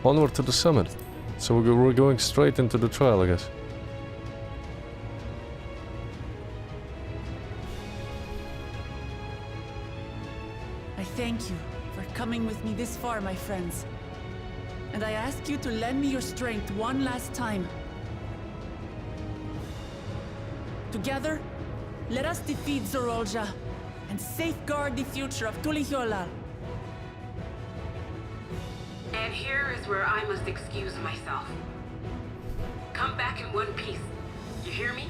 Onward to the summit. So we're going straight into the trial, I guess. I thank you for coming with me this far, my friends. And I ask you to lend me your strength one last time. Together, let us defeat Zoralja and safeguard the future of Tulihyolal. And here is where I must excuse myself. Come back in one piece. You hear me?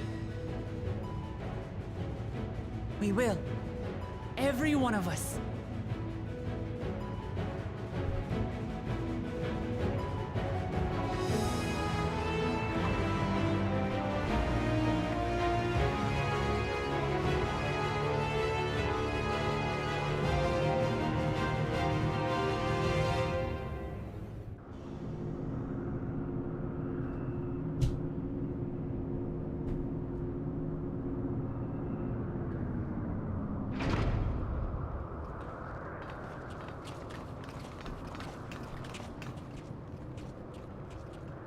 We will. Every one of us.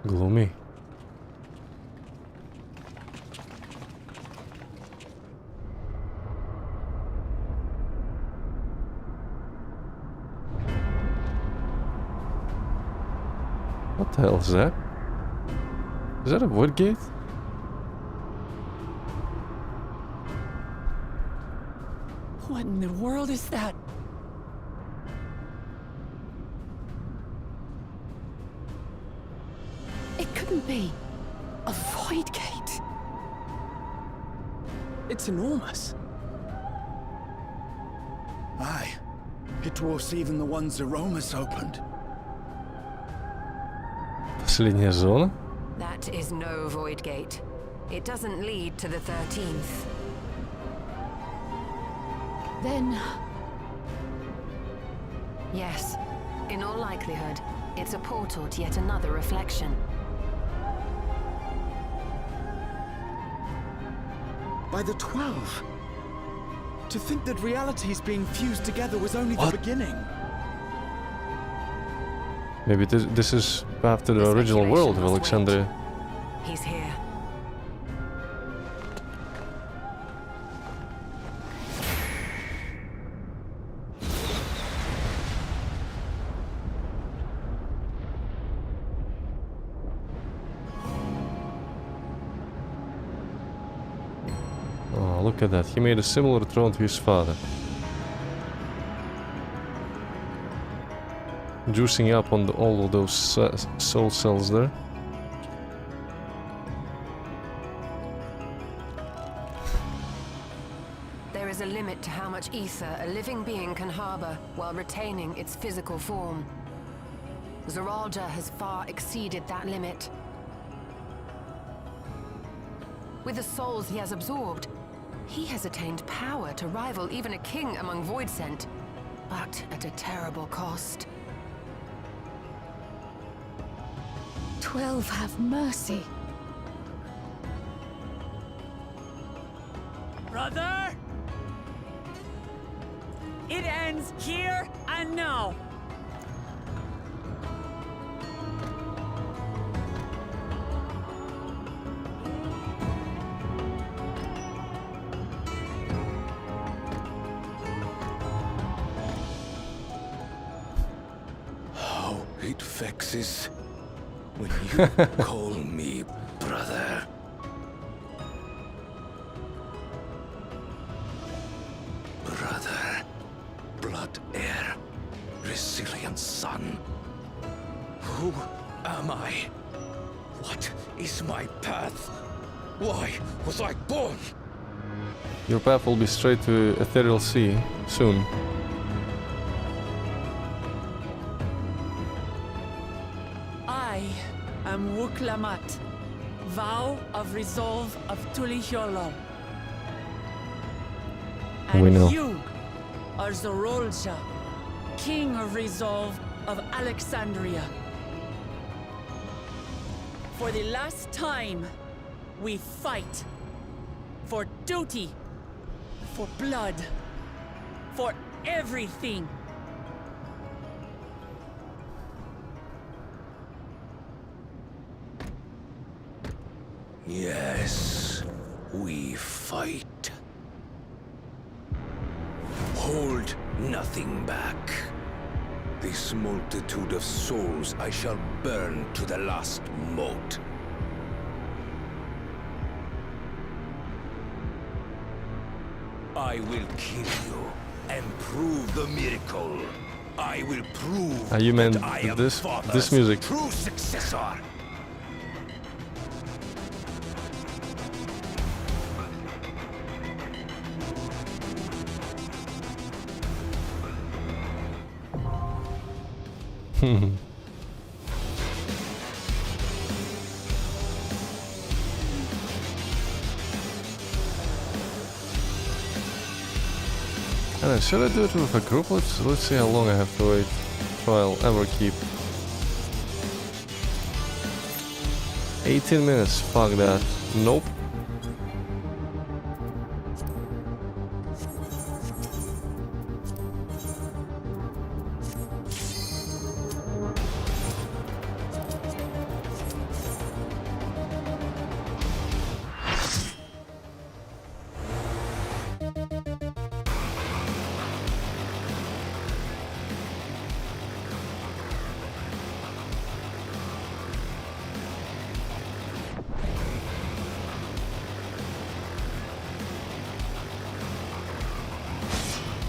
Gloomy. What the hell is that? Is that a wood gate? What in the world is that? It couldn't be a void gate. It's enormous. Aye. It dwarfs even the ones Aromas opened. Последняя зона? That is no void gate. It doesn't lead to the 13th. Then Yes, in all likelihood, it's a portal to yet another reflection. By the 12! To think that realities being fused together was only the beginning. Maybe this is path to the The original world of speculation must Alexandria. wait. He's here. look at that. He made a similar throne to his father. Juicing up on all of those soul cells there. There is a limit to how much ether a living being can harbor while retaining its physical form. Zeralja has far exceeded that limit. With the souls he has absorbed, he has attained power to rival even a king among Voidsent, but at a terrible cost. 12 have mercy. Brother! It ends here and now. How it vexes when you call me brother. Brother, blood heir, resilient son. Who am I? What is my path? Why was I born? Your path will be straight to Ethereal Sea soon. I am Wuklamat, vow of resolve of Tulihyolo. We know. And you are Zorolja, king of resolve of Alexandria. For the last time, we fight. For duty. For blood. For everything. Yes, we fight. Hold nothing back. This multitude of souls I shall burn to the last mote. I will kill you and prove the miracle. I will prove You meant that I am this Father's music. true successor. And then should I do it with a group? Let's see how long I have to wait till I'll ever keep. 18 minutes, fuck that. Nope.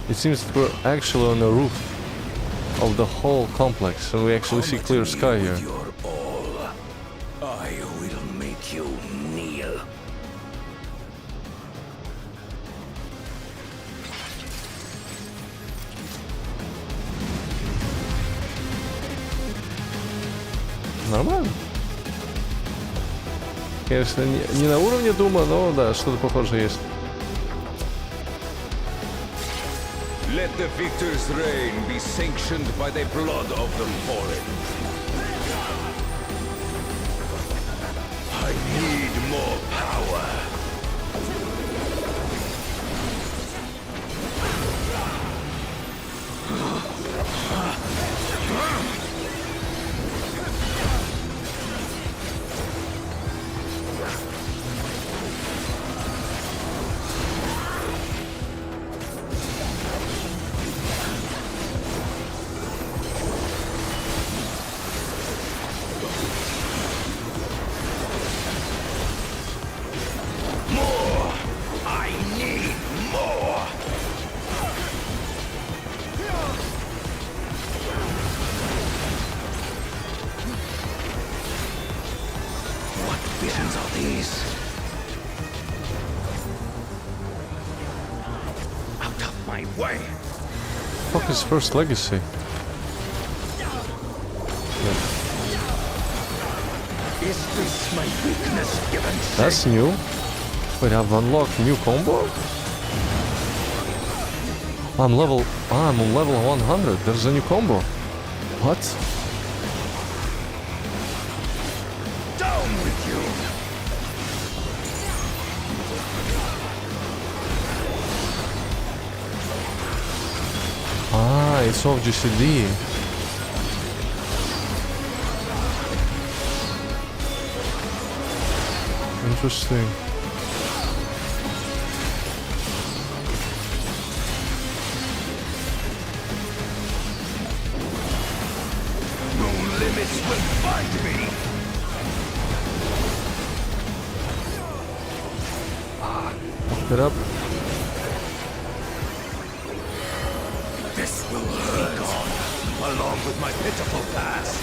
It seems that we're actually on the roof of the whole complex and we actually see clear sky here. Your all. I will make you kneel. Нормально. Конечно, не на уровне Дума, но да, что-то похожее есть. Let the victor's reign be sanctioned by the blood of the fallen. I need more power. way! Fuck is First Legacy? Is this my weakness given? That's new. Wait, I've unlocked new combo? I'm on level 100. There's a new combo. What? Down with you! Ah, it's off GCD. Interesting. No limits will find me! Fuck it up. This will hurt, along with my pitiful past.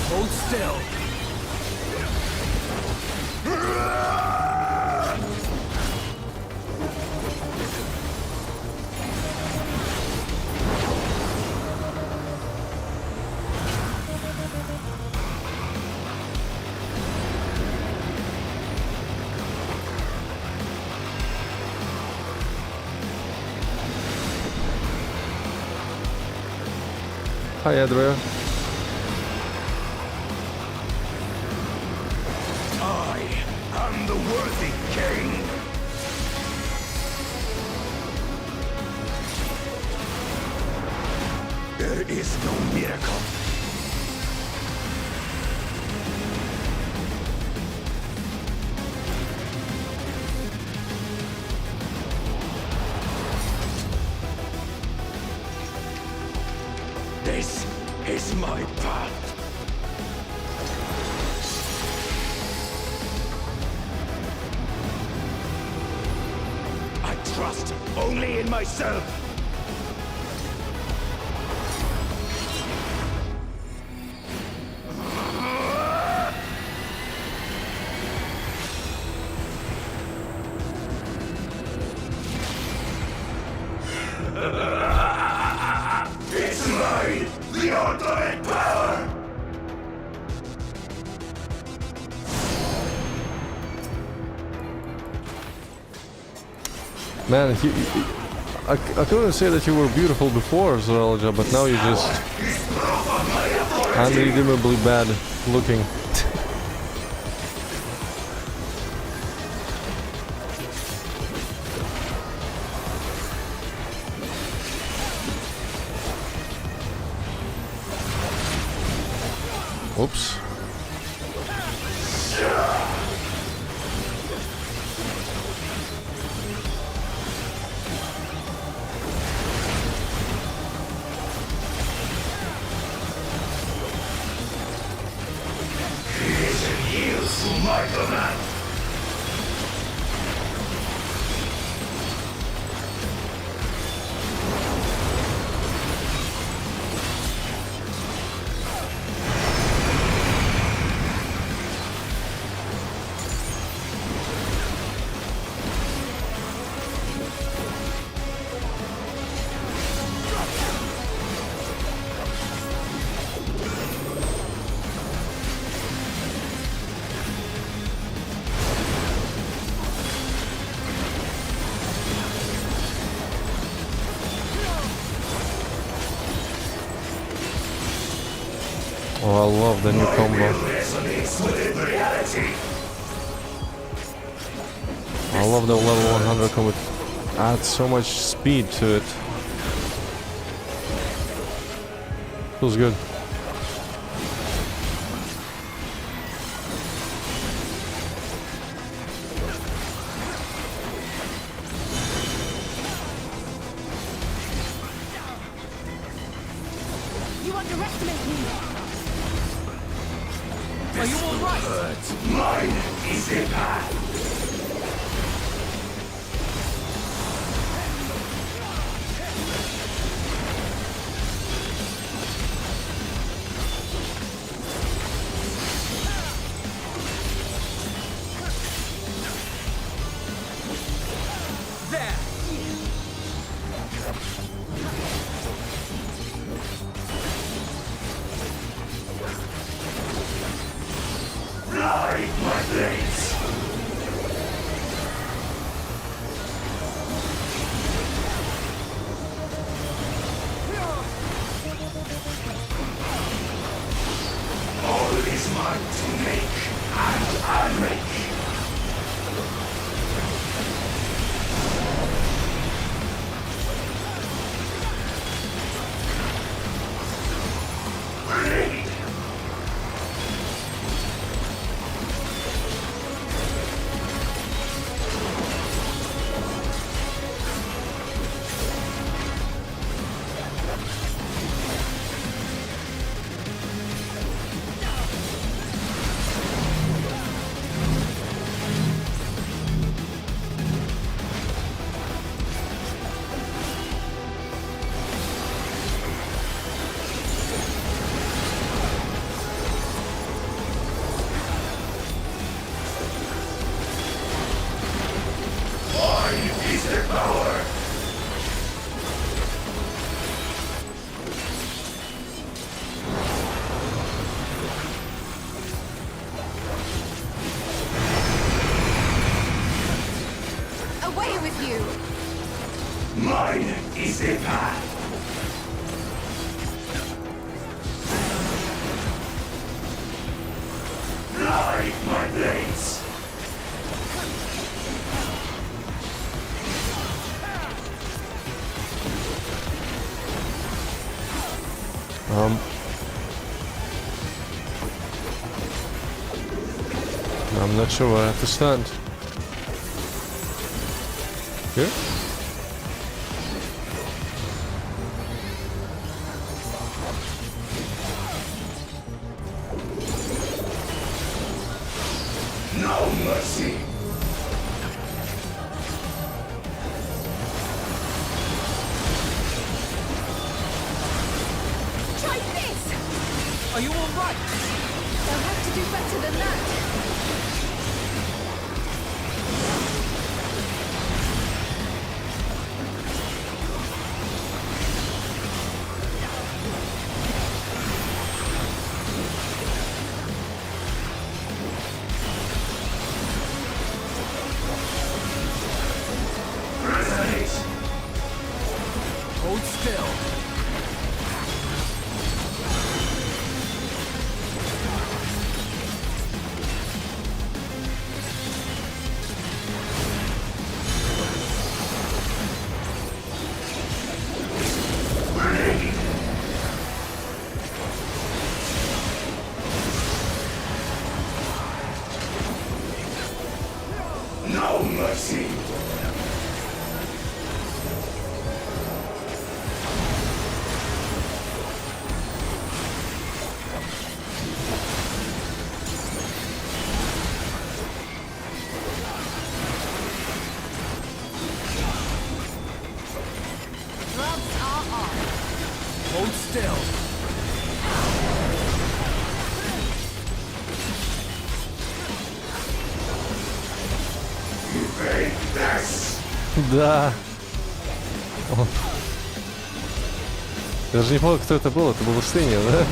Hold still. Hi, Adria. I am the worthy king. There is no miracle. This is my path. I trust only in myself. It's mine, the ultimate power! Man, I couldn't say that you were beautiful before, Zoralja, but now you're just unredeemably bad looking. Oops. Creation yields to my command. Oh, I love the new combo. Resonates within reality. I love the level 100 combat. Adds so much speed to it. Feels good. You underestimate me. Are you all right? Mine is a path. There! Fly, my blades. All is mine to make and unmake. Blade. Mine is the power. Away with you! Mine is the path. Fly, my blades. I'm not sure where I have to stand. Here? No mercy. Try this! Are you all right? They'll have to do better than that. Resonate. Hold still. Blade. No mercy. Gloves are off. Hold still. Evade this. Да. О. Я даже не понял, кто это был. Это был Устынья, да?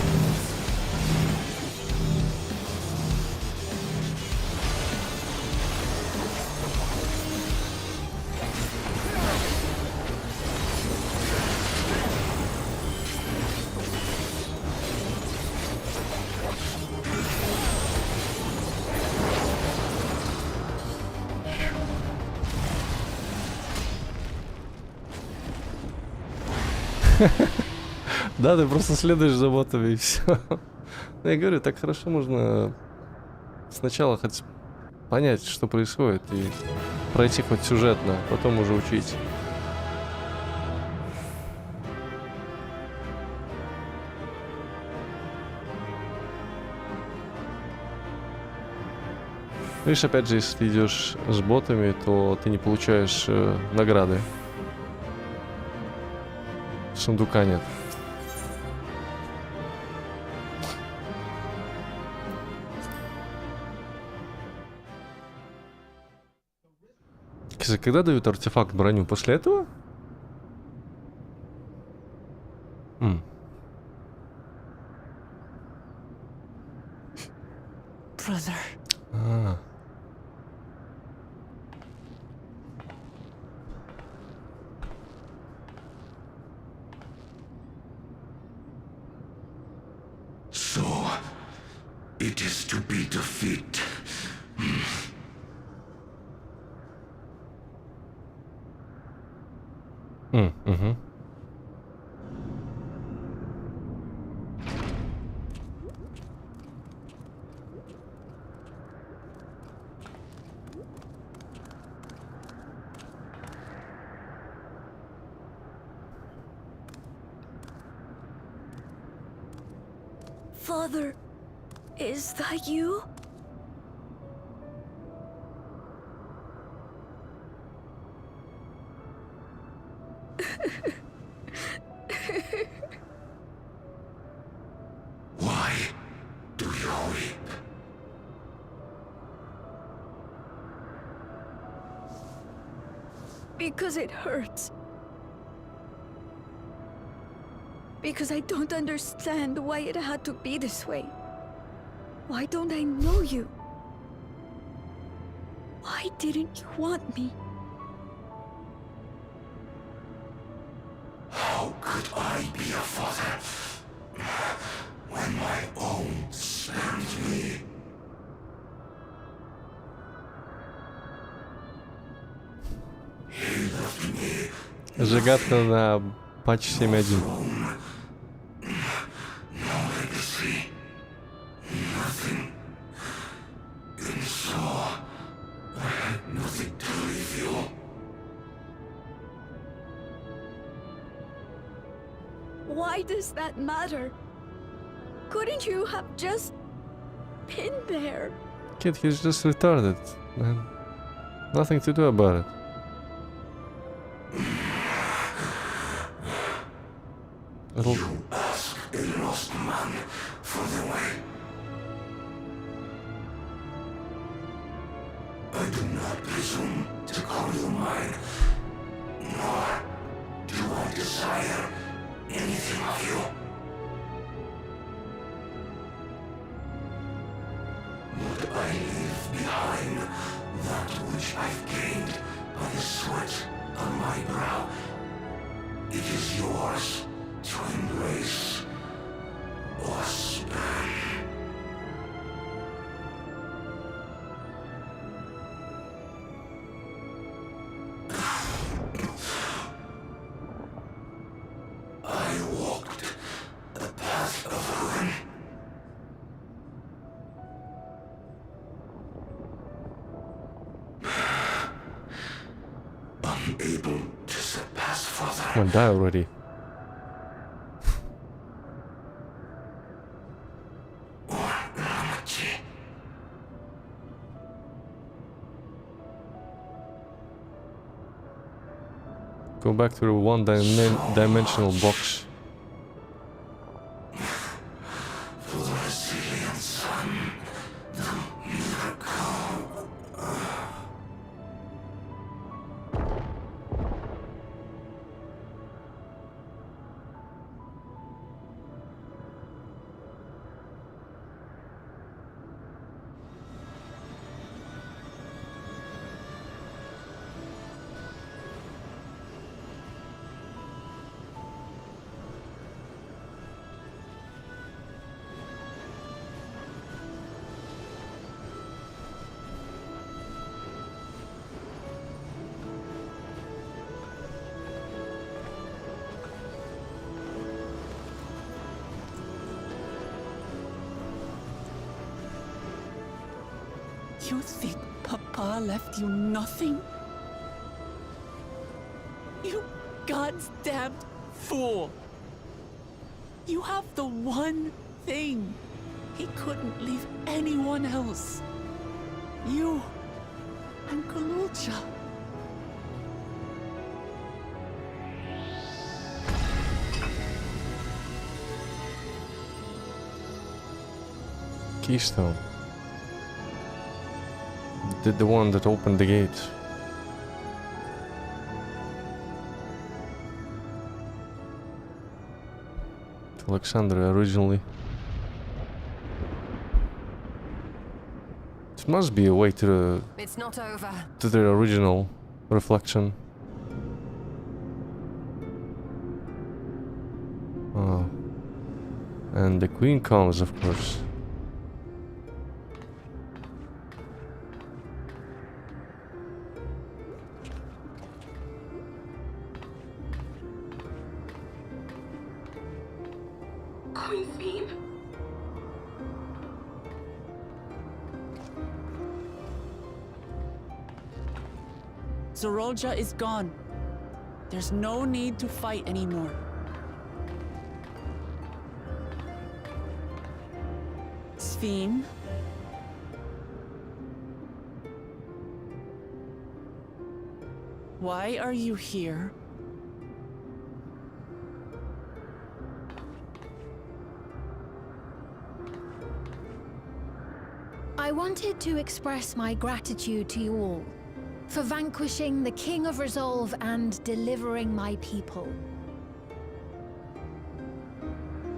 Да, ты просто следуешь за ботами и все. Я говорю, так хорошо можно сначала хоть понять, что происходит, и пройти хоть сюжетно, потом уже учить. Видишь, опять же, если идешь с ботами, то ты не получаешь награды. Сундука нет. Кстати, когда дают артефакт броню? После этого? Brother. А. So, it is to be defeat. Угу. Father, is that you? Why do you weep? Because it hurts. Because I don't understand why it had to be this way. Why don't I know you? Why didn't you want me? How could I be a father when my own spared me? He left me. Загадка на патч 7.1. No legacy. Nothing. And so I had nothing to leave you. Why does that matter? Couldn't you have just been there? Kid, he's just retarded, man. Nothing to do about it. You ask a lost man for the way. I do not presume to call you mine, nor do I desire anything of you. But I leave behind that which I've gained by the sweat on my brow. It is yours to embrace or spurn. I walked the path of ruin. Unable to surpass Father. Come on, die already. Go back to the one-dimensional box. For the resilient sun, the miracle. You think Papa left you nothing? You goddamn fool! You have the one thing he couldn't leave anyone else. You and Galulcha. Keystone. The one that opened the gate. To Alexandria originally. It must be a way to It's not over. the original reflection. Oh. And the queen comes, of course. Queen's beam? Zorolja is gone. There's no need to fight anymore. Sphene? Why are you here? I wanted to express my gratitude to you all for vanquishing the King of Resolve and delivering my people.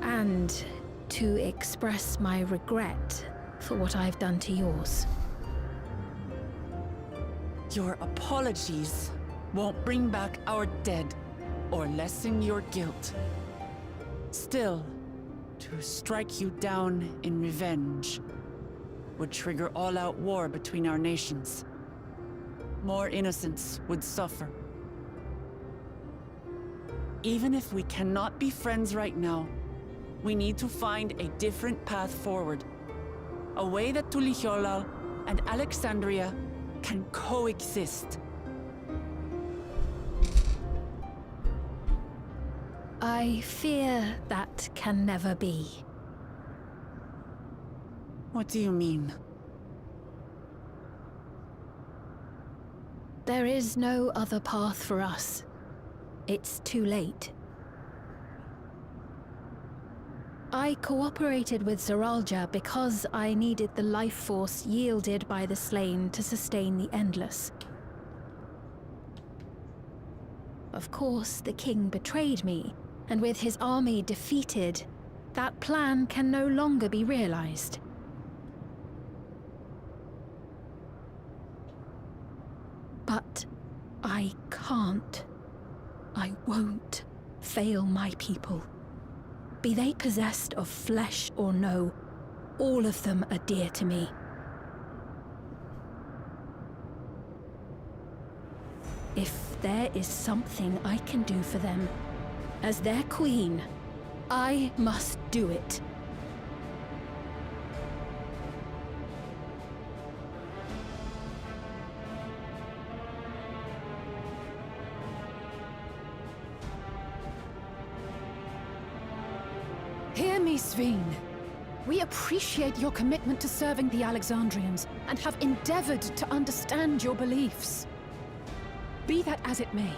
And to express my regret for what I've done to yours. Your apologies won't bring back our dead or lessen your guilt. Still, to strike you down in revenge would trigger all-out war between our nations. More innocents would suffer. Even if we cannot be friends right now, we need to find a different path forward. A way that Tuliholal and Alexandria can coexist. I fear that can never be. What do you mean? There is no other path for us. It's too late. I cooperated with Zoralja because I needed the life force yielded by the slain to sustain the Endless. Of course, the king betrayed me, and with his army defeated, that plan can no longer be realized. But I can't. I won't fail my people. Be they possessed of flesh or no, all of them are dear to me. If there is something I can do for them, as their queen, I must do it. Hear me, Sphene. We appreciate your commitment to serving the Alexandrians and have endeavored to understand your beliefs. Be that as it may,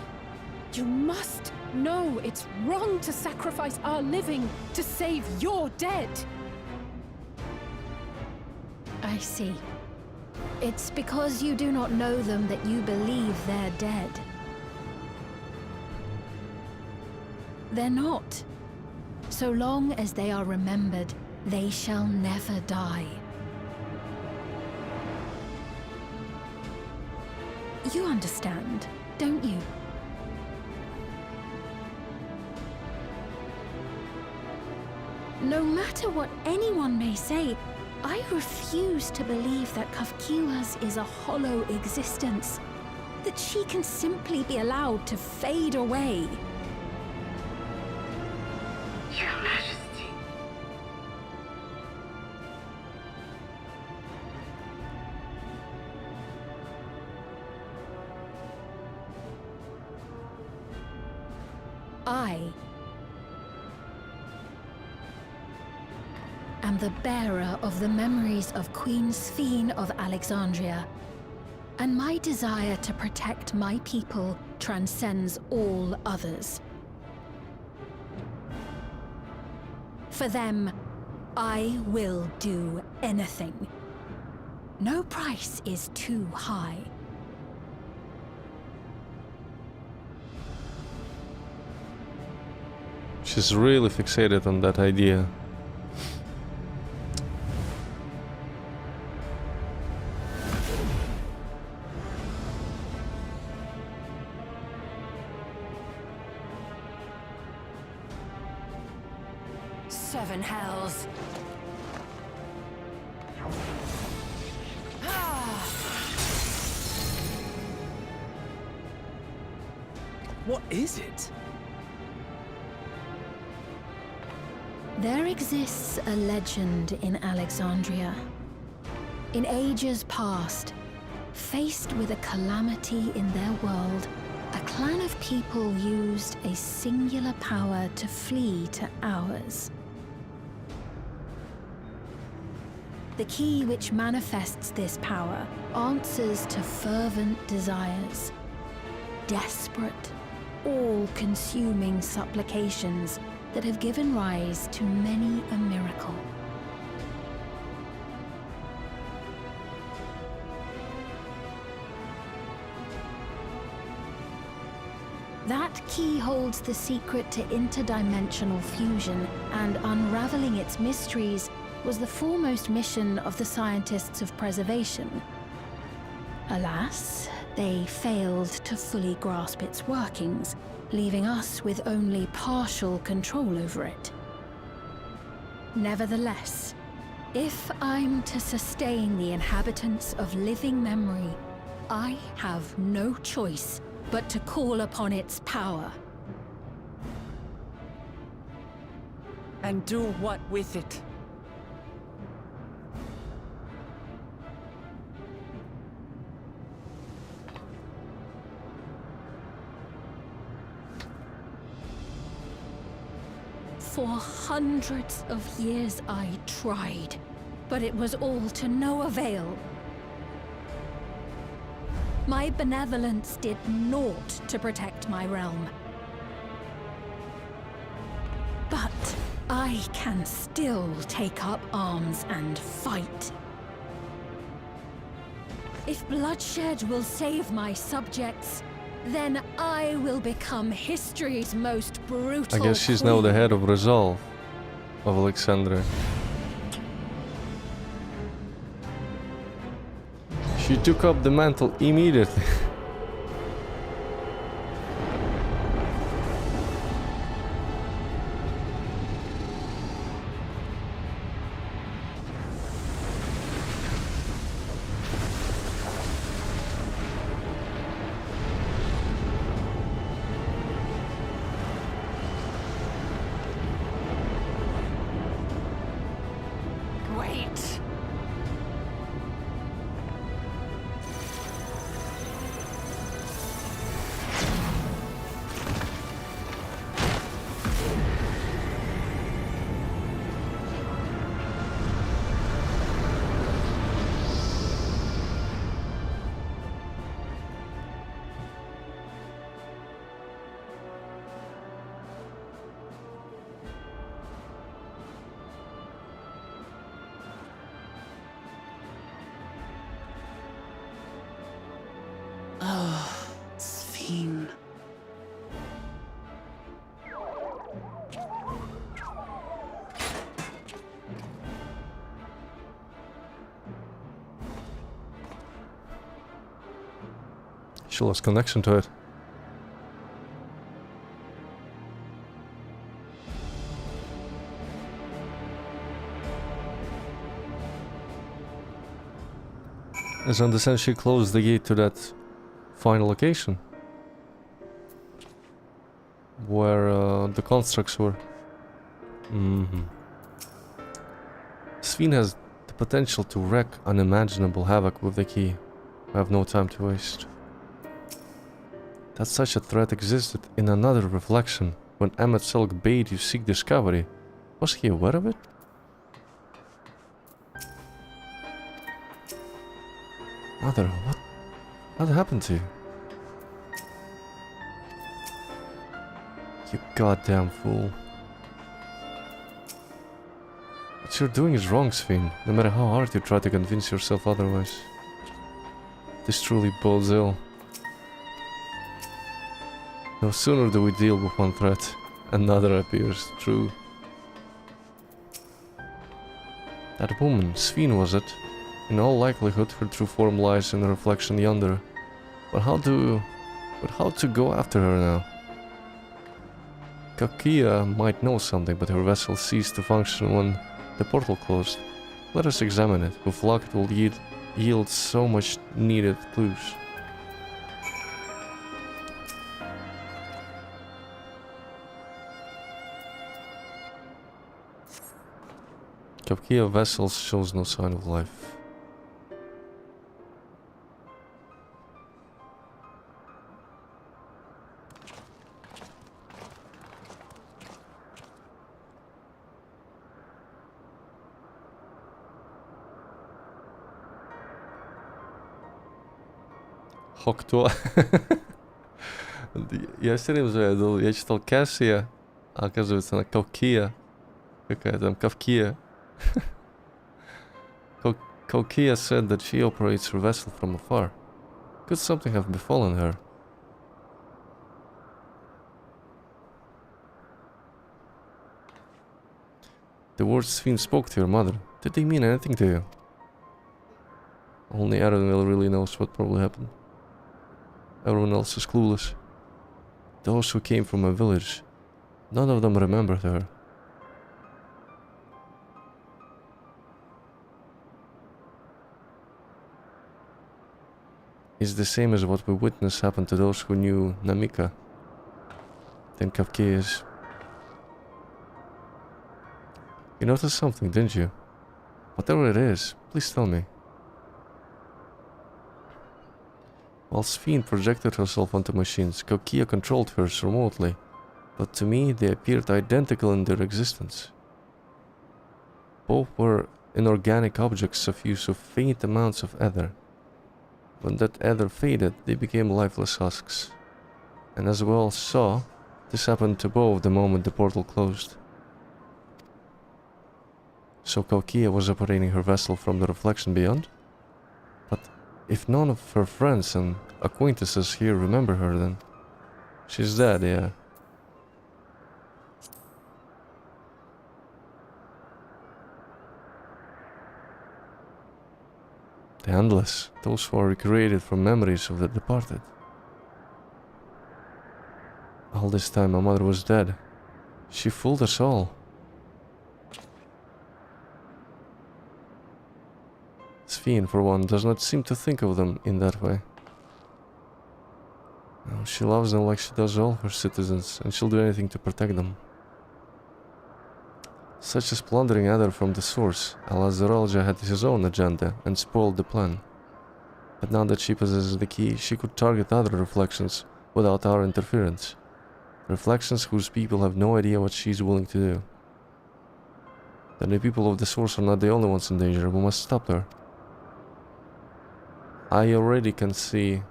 you must know it's wrong to sacrifice our living to save your dead. I see. It's because you do not know them that you believe they're dead. They're not. So long as they are remembered, they shall never die. You understand, don't you? No matter what anyone may say, I refuse to believe that Kafkiwas is a hollow existence, that she can simply be allowed to fade away. Your Majesty. I am the bearer of the memories of Queen Sphene of Alexandria, and my desire to protect my people transcends all others. For them, I will do anything. No price is too high. She's really fixated on that idea. Seven hells. What is it? There exists a legend in Alexandria. In ages past, faced with a calamity in their world, a clan of people used a singular power to flee to ours. The key which manifests this power answers to fervent desires, desperate, all-consuming supplications that have given rise to many a miracle. That key holds the secret to interdimensional fusion, and unraveling its mysteries was the foremost mission of the scientists of preservation. Alas, they failed to fully grasp its workings, leaving us with only partial control over it. Nevertheless, if I'm to sustain the inhabitants of living memory, I have no choice but to call upon its power. And do what with it? For hundreds of years I tried, but it was all to no avail. My benevolence did naught to protect my realm. But I can still take up arms and fight. If bloodshed will save my subjects, then I will become history's most brutal I guess she's now the head of Resolve of Alexandria. She took up the mantle immediately. Wait. Oh, Sphene. She lost connection to it. As I understand, she closed the gate to that final location where the constructs were. Sphene has the potential to wreak unimaginable havoc with the key. I have no time to waste. That such a threat existed in another reflection, when Emmet Selk bade you seek discovery. Was he aware of it? Mother, what happened to you? You goddamn fool. What you're doing is wrong, Sven, no matter how hard you try to convince yourself otherwise. This truly bodes ill. No sooner do we deal with one threat, another appears true. That woman, Sven was it? In all likelihood, her true form lies in the reflection yonder. But how to go after her now? Kakia might know something, but her vessel ceased to function when the portal closed. Let us examine it. With luck, it will yield so much needed clues. Kakia vessel shows no sign of life. Хокто. Я все время думал, я читал Кассия, а оказывается она Кавкия. Какая там Кавкия. Kavkia said that she operates her vessel from afar. Could something have befallen her? The words Sven spoke to your mother, did they mean anything to you? Only LVL really knows what probably happened. Everyone else is clueless. Those who came from a village, none of them remembered her. It's the same as what we witnessed happen to those who knew Namika. Then Kavkia is... You noticed something, didn't you? Whatever it is, please tell me. While Sven projected herself onto machines, Kavkia controlled hers remotely, but to me they appeared identical in their existence. Both were inorganic objects of use of faint amounts of ether. When that ether faded, they became lifeless husks. And as we all saw, this happened to both the moment the portal closed. So Kavkia was operating her vessel from the reflection beyond? But if none of her friends and acquaintances here remember her, then she's dead, yeah. The Endless, those who are recreated from memories of the departed. All this time my mother was dead. She fooled us all. Sven, for one, does not seem to think of them in that way. No, she loves them like she does all her citizens, and she'll do anything to protect them. Such as plundering ether from the source, alas Zoralja had his own agenda and spoiled the plan. But now that she possesses the key, she could target other reflections without our interference. Reflections whose people have no idea what she's willing to do. Then the people of the source are not the only ones in danger, we must stop her. I already can see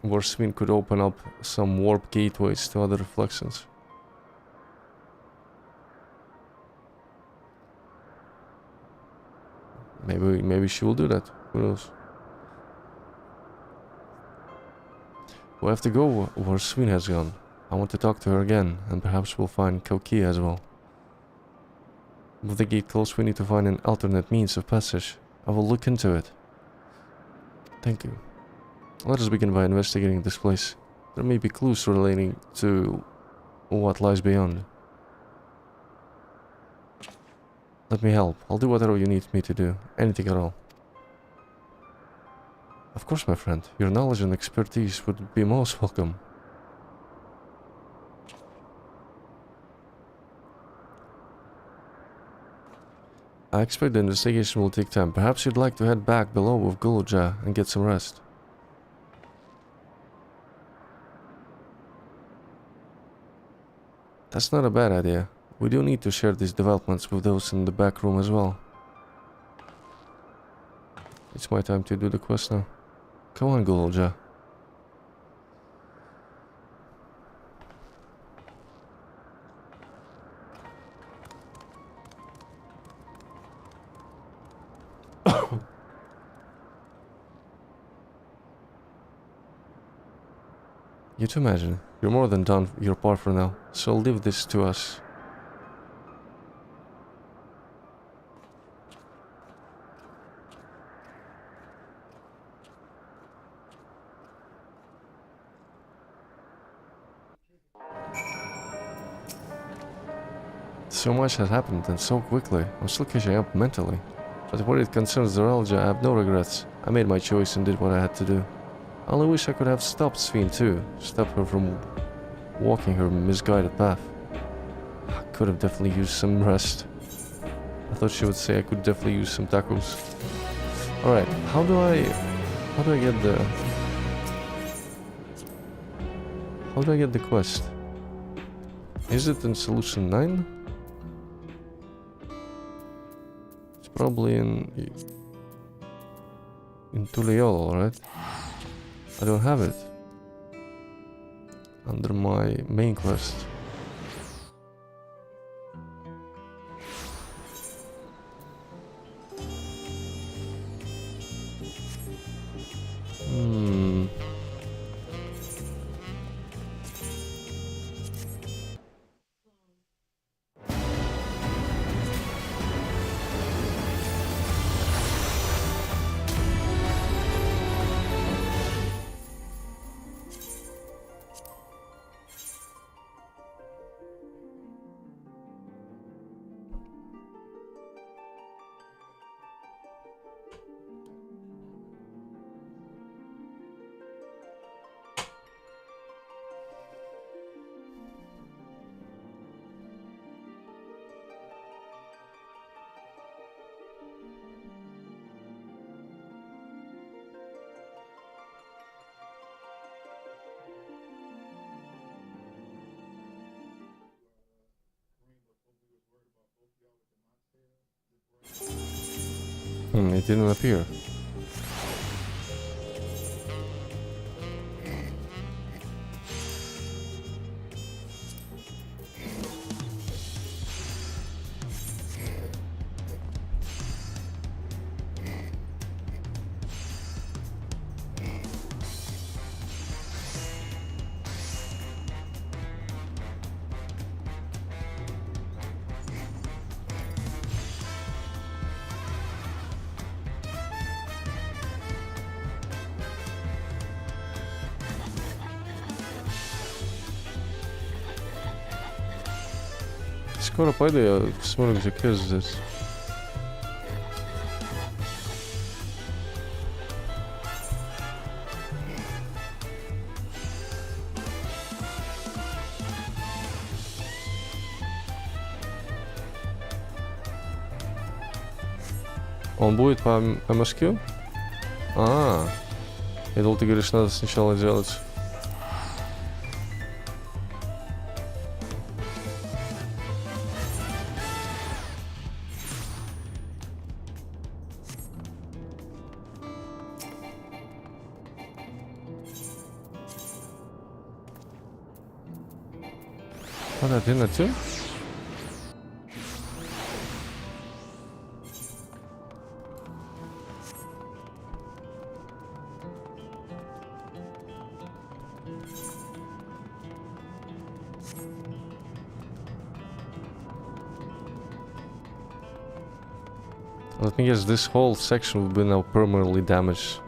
where Sven could open up some warp gateways to other reflections. Maybe she will do that. Who knows? We have to go where Sven has gone. I want to talk to her again, and perhaps we'll find Kavkia as well. With the gate closed, we need to find an alternate means of passage. I will look into it. Thank you. Let us begin by investigating this place. There may be clues relating to what lies beyond. Let me help. I'll do whatever you need me to do. Anything at all. Of course, my friend. Your knowledge and expertise would be most welcome. I expect the investigation will take time. Perhaps you'd like to head back below with Guluja and get some rest. That's not a bad idea. We do need to share these developments with those in the back room as well. It's my time to do the quest now. Come on, Gulja. You to imagine, you're more than done your part for now, so leave this to us. So much has happened and so quickly, I'm still catching up mentally. But where it concerns Zoralja, I have no regrets. I made my choice and did what I had to do. I only wish I could have stopped Sphene too, stopped her from walking her misguided path. I could have definitely used some rest. I thought she would say I could definitely use some tacos. Alright, how do I get the... How do I get the quest? Is it in Solution 9? It's probably in Tuliol, right? I don't have it under my main quest. It didn't appear. Скоро пойду, я смотрю, где квест здесь. Он будет по MSQ? Я думал, ты говоришь, надо сначала делать. What, I didn't too? Let me guess, this whole section will be now permanently damaged.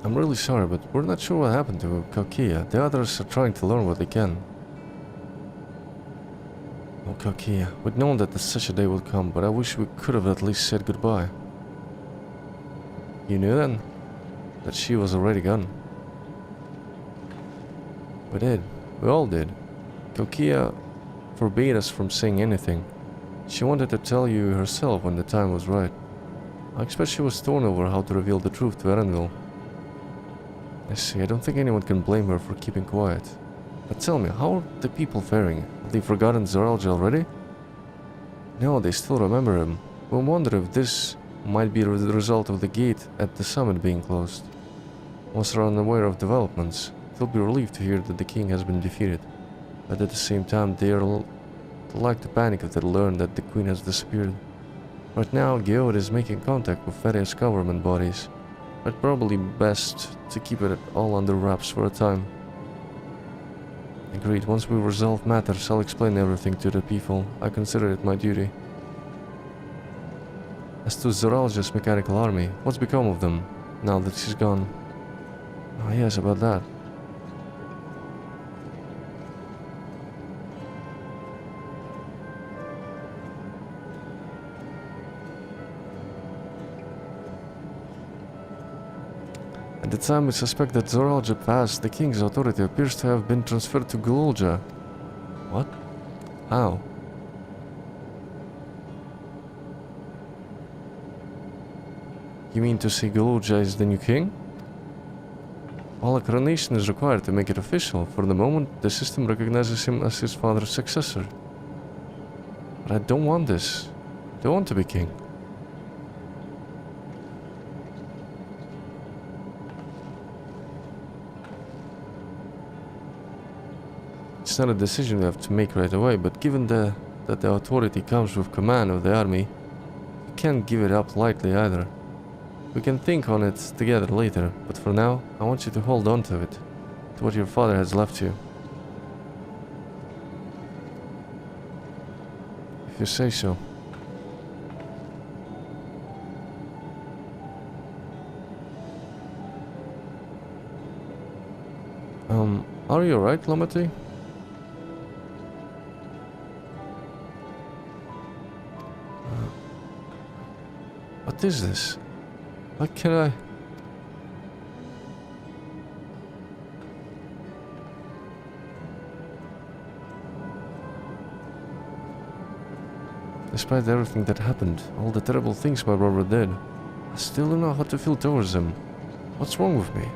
I'm really sorry, but we're not sure what happened to Kokia. The others are trying to learn what they can. Oh, Kokia, we'd known that such a day would come, but I wish we could have at least said goodbye. You knew then? That she was already gone? We did. We all did. Kokia forbade us from saying anything. She wanted to tell you herself when the time was right. I expect she was torn over how to reveal the truth to Erenville. I see, I don't think anyone can blame her for keeping quiet. But tell me, how are the people faring? Have they forgotten Zoralja already? No, they still remember him. We wonder if this might be the result of the gate at the summit being closed. Once they're unaware of developments, they'll be relieved to hear that the king has been defeated. But at the same time, they'll like to panic if they learn that the queen has disappeared. Right now, Geode is making contact with various government bodies. But probably best to keep it all under wraps for a time. Agreed. Once we resolve matters, I'll explain everything to the people. I consider it my duty. As to Zoralja's mechanical army, what's become of them, now that she's gone? Ah, yes, about that. At the time we suspect that Zoralja passed, the king's authority appears to have been transferred to Gululja. What? How? You mean to say Gululja is the new king? While a coronation is required to make it official, for the moment the system recognizes him as his father's successor. But I don't want this. I don't want to be king. It's not a decision we have to make right away, but given that the authority comes with command of the army, we can't give it up lightly either. We can think on it together later, but for now, I want you to hold on to it, to what your father has left you. If you say so. Are you alright, Lomati? What is this? What can I... Despite everything that happened, all the terrible things my brother did, I still don't know how to feel towards him. What's wrong with me?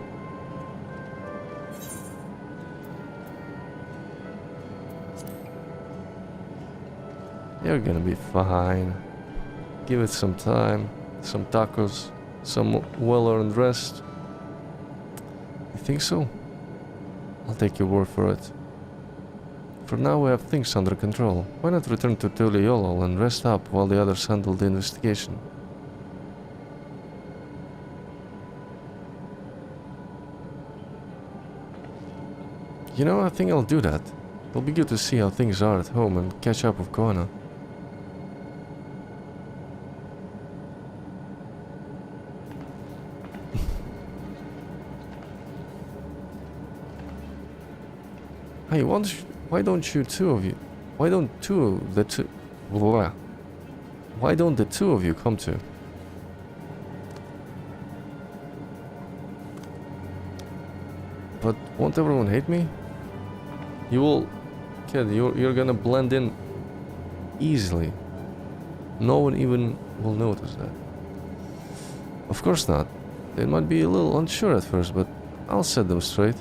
You're gonna be fine. Give it some time, some tacos, some well-earned rest. You think so? I'll take your word for it. For now we have things under control. Why not return to Tuliolol and rest up while the others handle the investigation? You know, I think I'll do that. It'll be good to see how things are at home and catch up with Koana. Hey, why don't the two of you come to? But won't everyone hate me? You will, kid, you're gonna blend in easily. No one even will notice that. Of course not. They might be a little unsure at first, but I'll set them straight.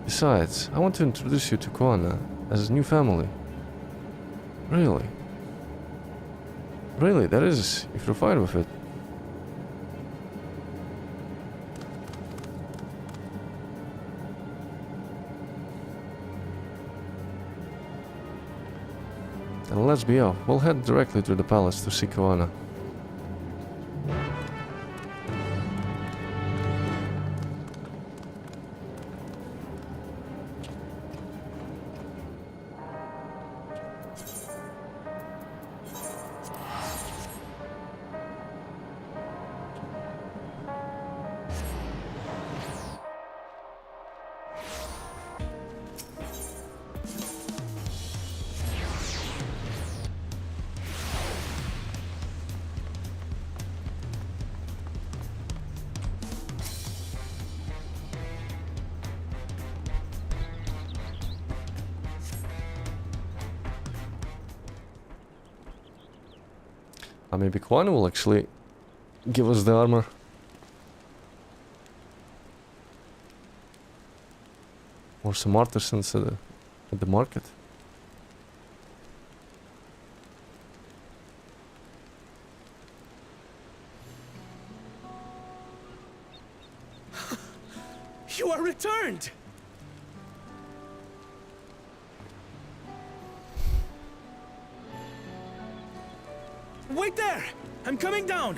Besides, I want to introduce you to Koana as a new family. Really? Really, that is, if you're fine with it. Then let's be off. We'll head directly to the palace to see Koana. Maybe Kwana will actually give us the armor. Or some artisans at the market. You are returned! Wait there! I'm coming down!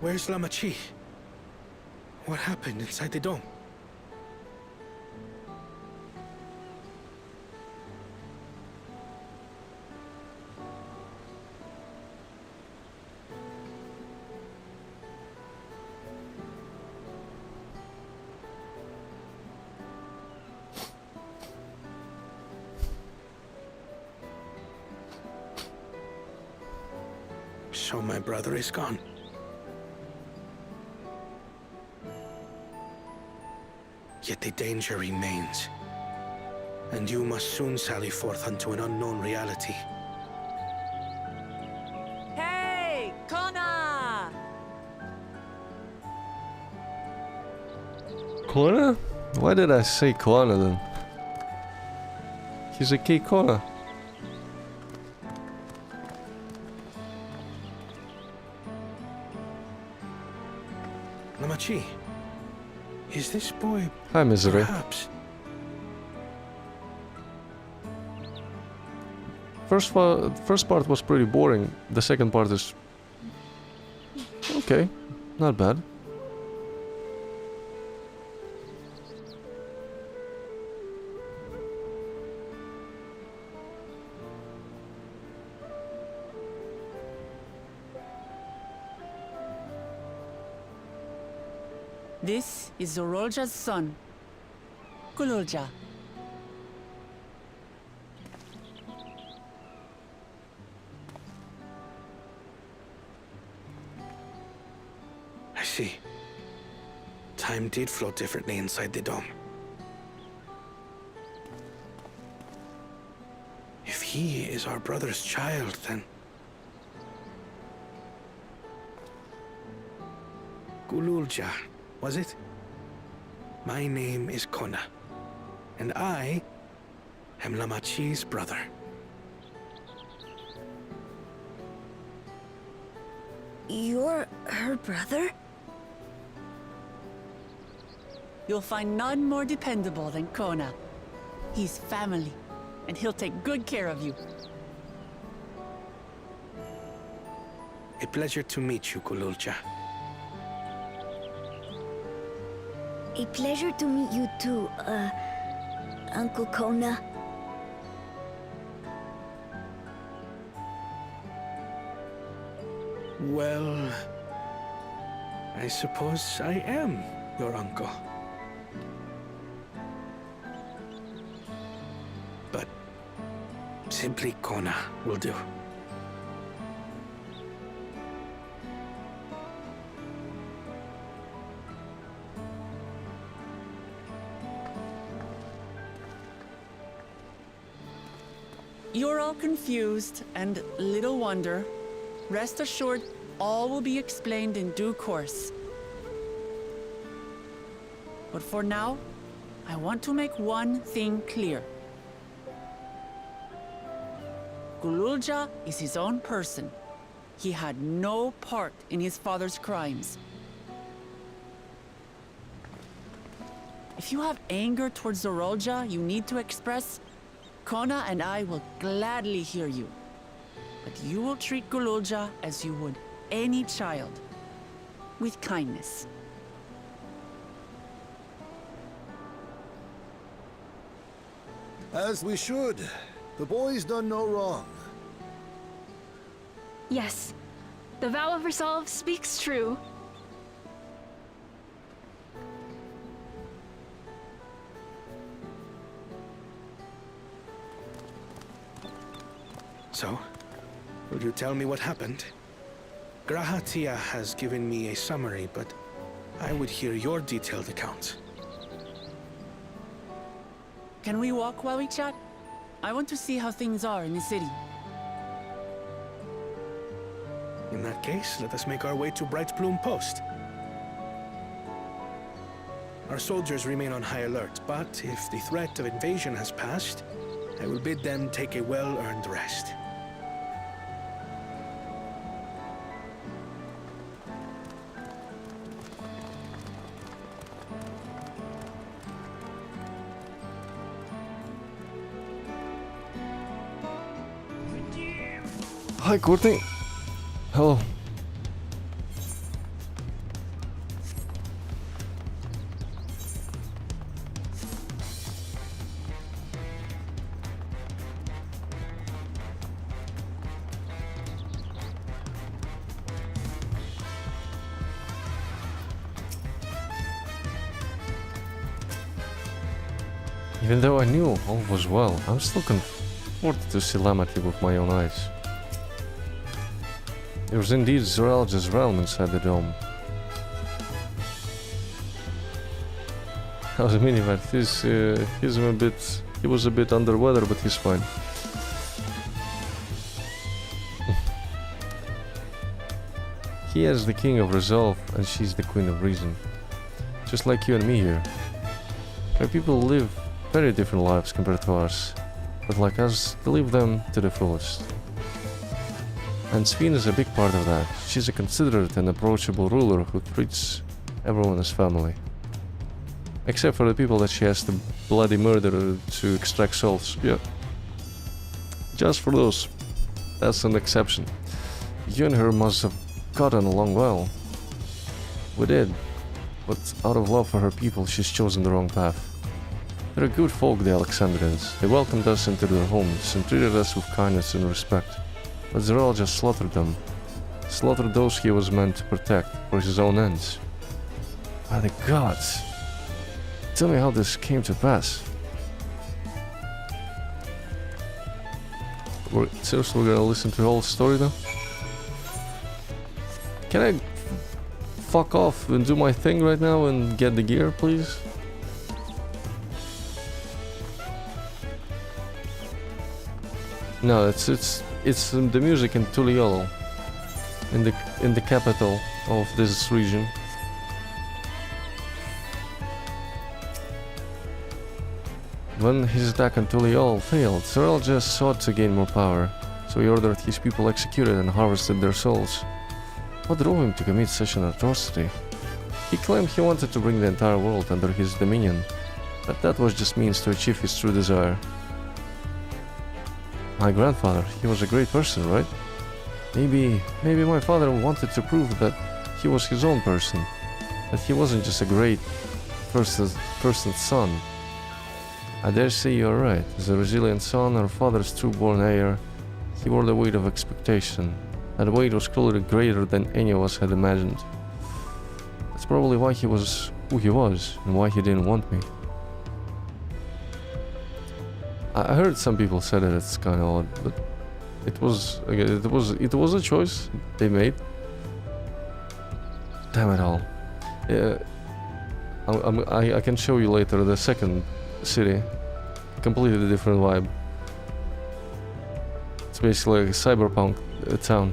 Where's Lamachi? What happened inside the dome? So my brother is gone. Yet the danger remains. And you must soon sally forth unto an unknown reality. Hey, Kona! Kwana? Why did I say Kwana then? He's a key Kwana. Lamachi, is this boy Hi, Misery. perhaps? First part was pretty boring. The second part is okay, not bad. This is Zorolja's son, Kululja. I see. Time did flow differently inside the dome. If he is our brother's child, then... Kululja, was it? My name is Kona, and I am Lamachi's brother. You're her brother? You'll find none more dependable than Kona. He's family, and he'll take good care of you. A pleasure to meet you, Kululja. A pleasure to meet you too, Uncle Kona. Well, I suppose I am your uncle. But simply Kona will do. You're all confused, and little wonder. Rest assured, all will be explained in due course. But for now, I want to make one thing clear. Kululja is his own person. He had no part in his father's crimes. If you have anger towards Zorolja you need to express, Kona and I will gladly hear you. But you will treat Kululja as you would any child, with kindness. As we should. The boy's done no wrong. Yes, the vow of resolve speaks true. So, will you tell me what happened? Grahatia has given me a summary, but I would hear your detailed account. Can we walk while we chat? I want to see how things are in the city. In that case, let us make our way to Bright Plume Post. Our soldiers remain on high alert, but if the threat of invasion has passed, I will bid them take a well-earned rest. Hi, Courtney. Hello. Even though I knew all was well, I'm still comforted to see Lamati with my own eyes. It was indeed Zoralja's realm inside the dome. How's the minivan? He was a bit under weather, but he's fine. He is the king of resolve, and she's the queen of reason. Just like you and me here. Our people live very different lives compared to ours, but like us, they live them to the fullest. And Sveen is a big part of that. She's a considerate and approachable ruler who treats everyone as family. Except for the people that she has to bloody murder to extract souls. Yeah. Just for those. That's an exception. You and her must have gotten along well. We did. But out of love for her people, she's chosen the wrong path. They're good folk, the Alexandrians. They welcomed us into their homes and treated us with kindness and respect. But Zeral just slaughtered them. Slaughtered those he was meant to protect for his own ends. By the gods! Tell me how this came to pass. Seriously, we're gonna listen to the whole story now? Can I fuck off and do my thing right now and get the gear, please? No, it's the music in Tuliol, in the capital of this region. When his attack on Tuliol failed, Zeral just sought to gain more power, so he ordered his people executed and harvested their souls. What drove him to commit such an atrocity? He claimed he wanted to bring the entire world under his dominion, but that was just means to achieve his true desire. My grandfather, he was a great person, right? Maybe my father wanted to prove that he was his own person, that he wasn't just a great person's son. I dare say you're right. As a resilient son, our father's true-born heir, he bore the weight of expectation. That weight was clearly greater than any of us had imagined. That's probably why he was who he was, and why he didn't want me. I heard some people say that it's kind of odd, but it was a choice they made. Damn it all. Yeah, I can show you later the second city. Completely different vibe. It's basically like a cyberpunk town.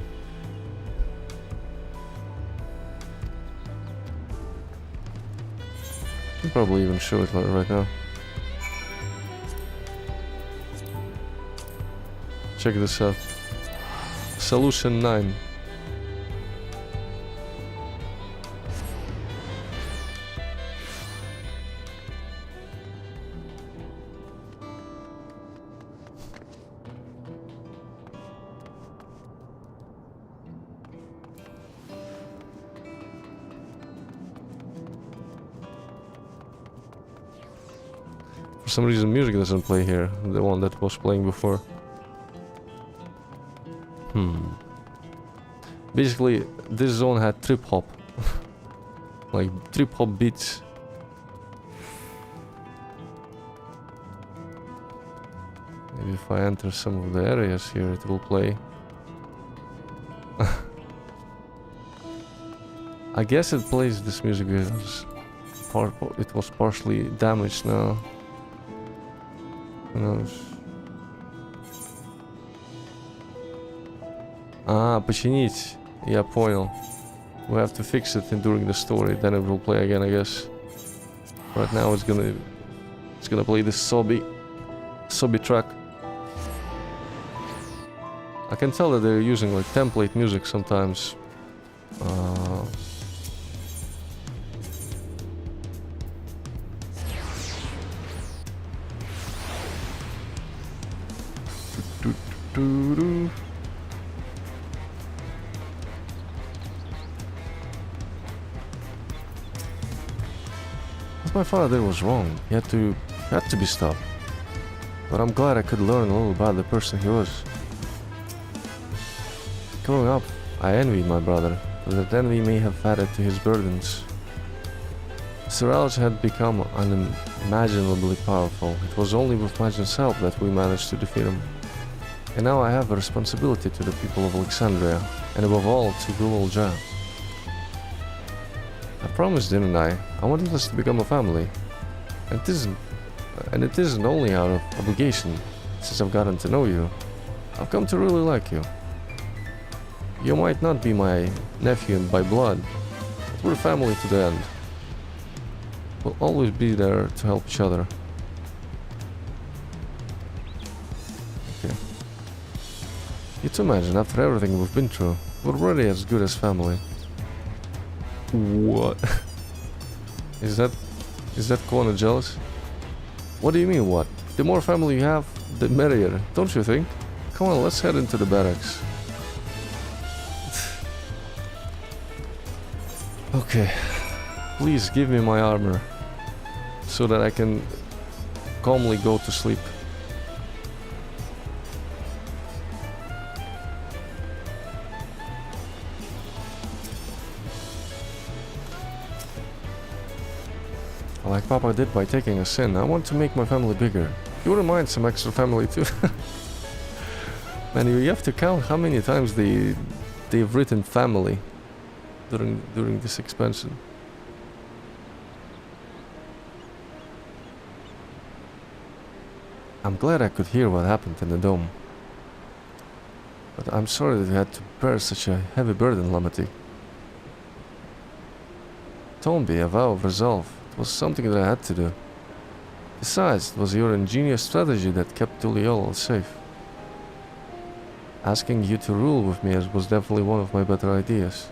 I can probably even show it right now. Check this out. Solution 9. For some reason music doesn't play here, the one that was playing before. Basically, this zone had trip hop. Like trip hop beats. Maybe if I enter some of the areas here, it will play. I guess it plays this music because it was partially damaged now. Who knows? А, починить. Я понял. We have to fix it during the story, then it will play again, I guess. Right now it's gonna play this sobby track. I can tell that they're using like template music sometimes. What my father did was wrong. He had to be stopped. But I'm glad I could learn a little about the person he was. Growing up, I envied my brother, but that envy may have added to his burdens. Sir Alex had become unimaginably powerful. It was only with Magin's help that we managed to defeat him. And now I have a responsibility to the people of Alexandria, and above all, to Gulul Jah. I promised, didn't I? I wanted us to become a family. And it isn't only out of obligation. Since I've gotten to know you, I've come to really like you. You might not be my nephew by blood, but we're family to the end. We'll always be there to help each other. Okay. You to imagine, after everything we've been through, we're already as good as family. What? Is that Kona jealous? What do you mean, what? The more family you have, the merrier, don't you think? Come on, let's head into the barracks. Okay. Please give me my armor, so that I can calmly go to sleep. Like Papa did by taking a sin, I want to make my family bigger. You wouldn't mind some extra family too? Man, you have to count how many times they've written family during this expansion. I'm glad I could hear what happened in the dome. But I'm sorry that you had to bear such a heavy burden, Lamati. Don't be a vow of resolve. It was something that I had to do. Besides, it was your ingenious strategy that kept Tuliol safe. Asking you to rule with me was definitely one of my better ideas.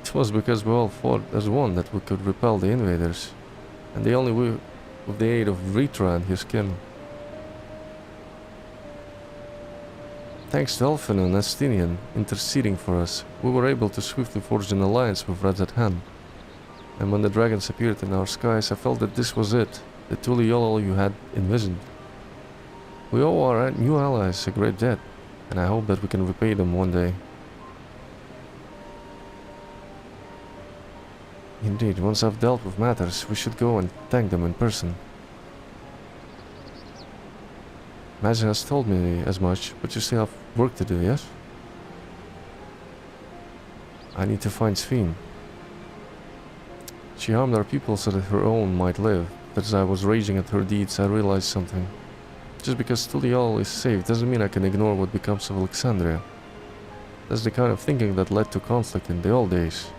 It was because we all fought as one that we could repel the invaders, and the only way with the aid of Ritra and his kin. Thanks to Elfin and Estinian interceding for us, we were able to swiftly forge an alliance with Redzat Han. And when the dragons appeared in our skies, I felt that this was it, the Tuliol you had envisioned. We owe our new allies a great debt, and I hope that we can repay them one day. Indeed, once I've dealt with matters, we should go and thank them in person. Magin has told me as much, but you still have work to do, yes? I need to find Sphene. She harmed our people so that her own might live, but as I was raging at her deeds, I realized something. Just because Tuliol is safe doesn't mean I can ignore what becomes of Alexandria. That's the kind of thinking that led to conflict in the old days.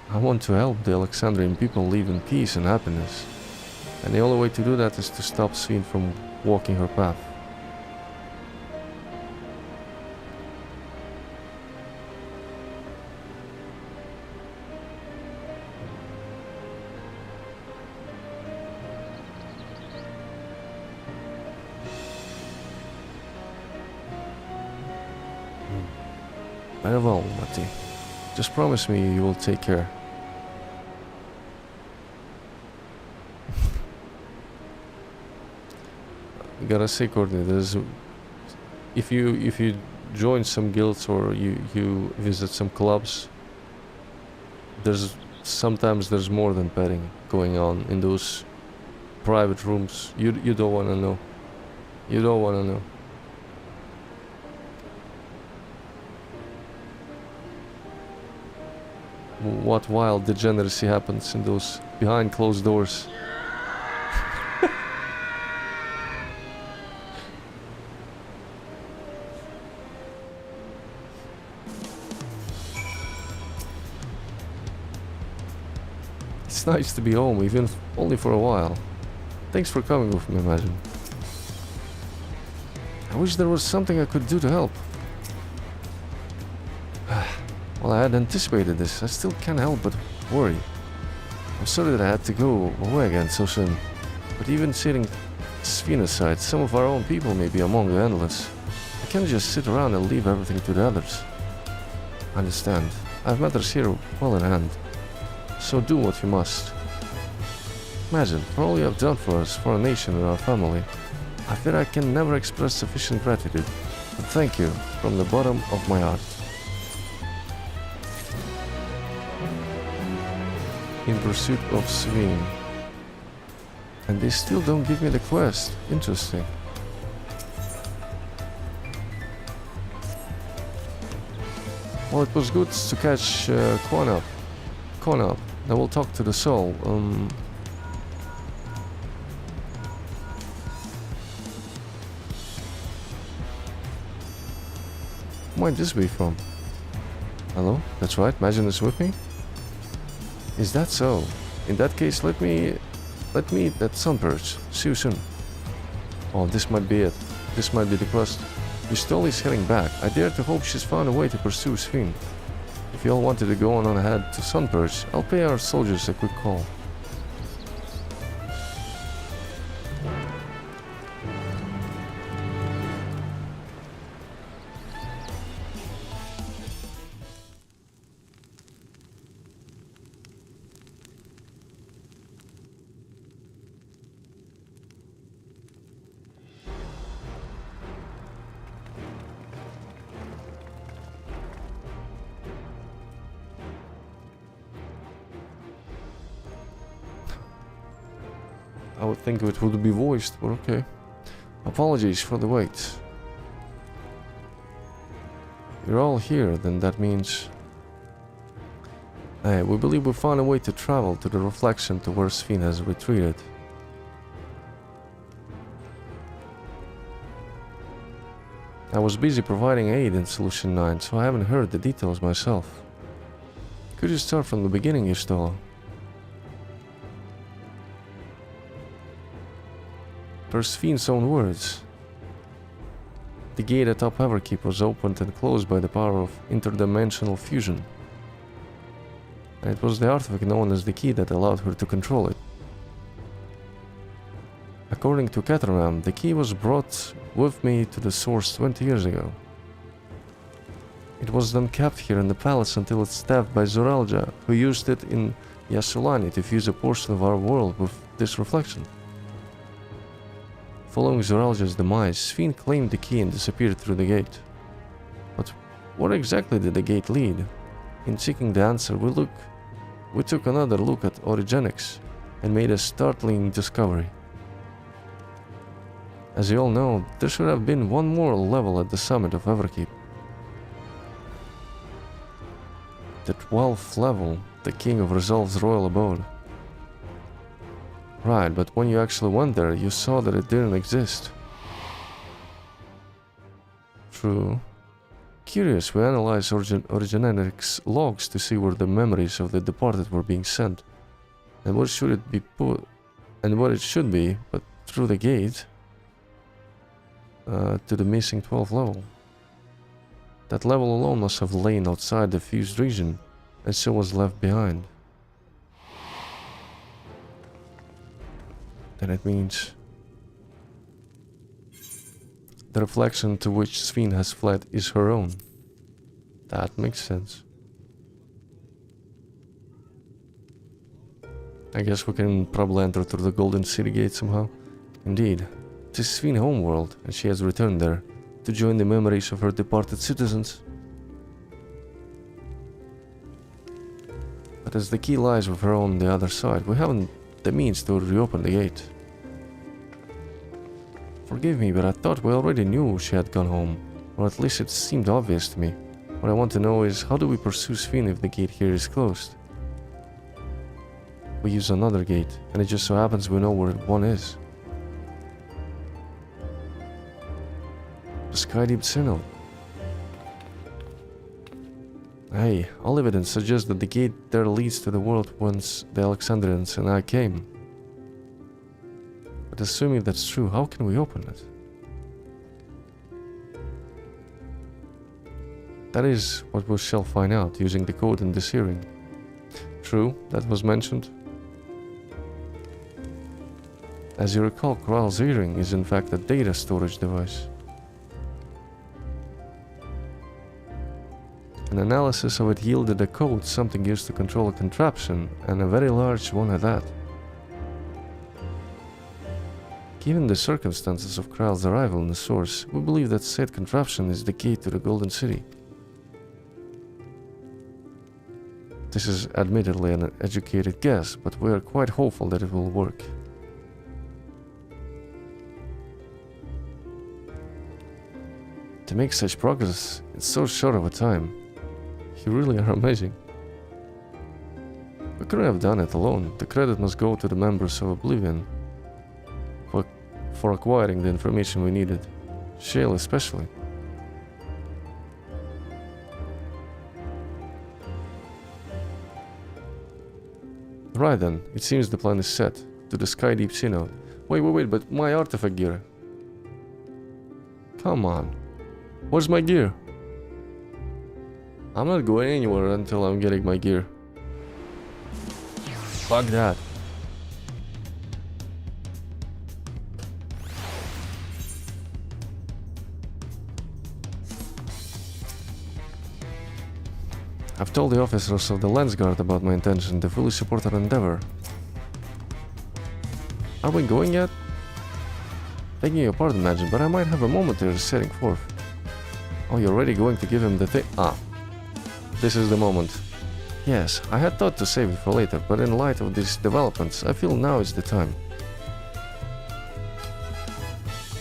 I want to help the Alexandrian people live in peace and happiness, and the only way to do that is to stop Sphene from walking her path. Very well, Matti. Just promise me you will take care. You gotta say, Courtney, if you join some guilds or you visit some clubs, sometimes there's more than petting going on in those private rooms. You don't wanna know. You don't wanna know. what wild degeneracy happens in those behind closed doors. It's nice to be home, even if only for a while. Thanks for coming with me, Imagine. I wish there was something I could do to help. Well, I had anticipated this. I still can't help but worry. I'm sorry that I had to go away again so soon. But even setting Sphene aside, some of our own people may be among the endless. I can't just sit around and leave everything to the others. I understand. I have matters here well in hand. So do what you must. Imagine, for all you have done for us, for our nation and our family, I fear I can never express sufficient gratitude. But thank you from the bottom of my heart. In pursuit of Sphene. And they still don't give me the quest. Interesting. Well, it was good to catch Quan up. Now we'll talk to the soul. Who might this be from? Hello? That's right, Magnus is with me? Is that so? In that case, let me eat that sunperch. See you soon. Oh, this might be it. This might be the quest. Yustoli is heading back. I dare to hope she's found a way to pursue Sphene. If you all wanted to go on ahead to Sunperch, I'll pay our soldiers a quick call. I would think it would be voiced, but okay. Apologies for the wait. You're all here, then that means... Hey, we believe we found a way to travel to the reflection to where Sphene has retreated. I was busy providing aid in Solution 9, so I haven't heard the details myself. Could you start from the beginning, Yustoli? Per Sphene's own words, the gate atop Everkeep was opened and closed by the power of interdimensional fusion. And it was the artifact known as the key that allowed her to control it. According to Caterham, the key was brought with me to the source 20 years ago. It was then kept here in the palace until it's staffed by Zoralja, who used it in Yassolani to fuse a portion of our world with this reflection. Following Zoralja's demise, Sphene claimed the key and disappeared through the gate. But where exactly did the gate lead? In seeking the answer, we took another look at Origenics and made a startling discovery. As you all know, there should have been one more level at the summit of Everkeep. The 12th level, the King of Resolve's royal abode. Right, but when you actually went there, you saw that it didn't exist. True. Curious, we analyzed Origenics logs to see where the memories of the departed were being sent, and where should it be put, and what it should be, but through the gate to the missing 12th level. That level alone must have lain outside the fused region, and so was left behind. Then it means the reflection to which Sphene has fled is her own. That makes sense. I guess we can probably enter through the Golden City Gate somehow. Indeed, it is Sphene's homeworld, and she has returned there to join the memories of her departed citizens. But as the key lies with her on the other side, we haven't the means to reopen the gate. Forgive me, but I thought we already knew she had gone home, or at least it seemed obvious to me. What I want to know is, how do we pursue Sven if the gate here is closed? We use another gate, and it just so happens we know where one is. The Skydeep Synod. Hey, all evidence suggests that the gate there leads to the world whence the Alexandrians and I came. But assuming that's true, how can we open it? That is what we shall find out using the code in this hearing. True, that was mentioned. As you recall, Kral's hearing is in fact a data storage device. An analysis of it yielded a code, something used to control a contraption, and a very large one at that. Given the circumstances of Kral's arrival in the source, we believe that said contraption is the key to the Golden City. This is admittedly an educated guess, but we are quite hopeful that it will work. To make such progress in so short of a time, you really are amazing. We couldn't have done it alone. The credit must go to the members of Oblivion for acquiring the information we needed. Shale especially. Right then, it seems the plan is set. To the Skydeep Synod. Wait, but my artifact gear. Come on. Where's my gear? I'm not going anywhere until I'm getting my gear. Fuck that. I've told the officers of the Lens Guard about my intention to fully support our endeavor. Are we going yet? Begging your pardon, Magin, but I might have a momentary setting forth. Oh, you're already going to give him the thing? Ah. This is the moment. Yes, I had thought to save it for later, but in light of these developments, I feel now is the time.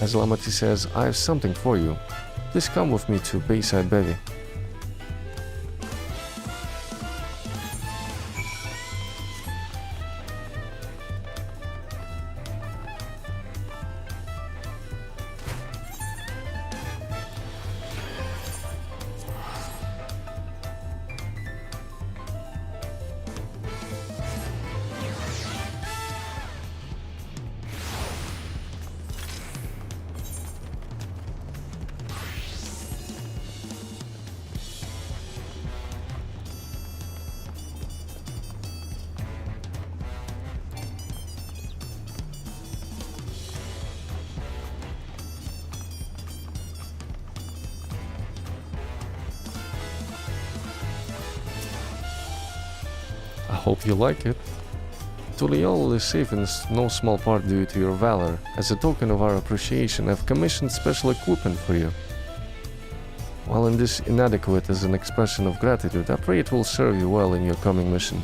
As Lamati says, I have something for you. Please come with me to Bayside Bevy. I hope you like it. Tuliol is safe in no small part due to your valor. As a token of our appreciation, I've commissioned special equipment for you. While in this inadequate as an expression of gratitude, I pray it will serve you well in your coming mission.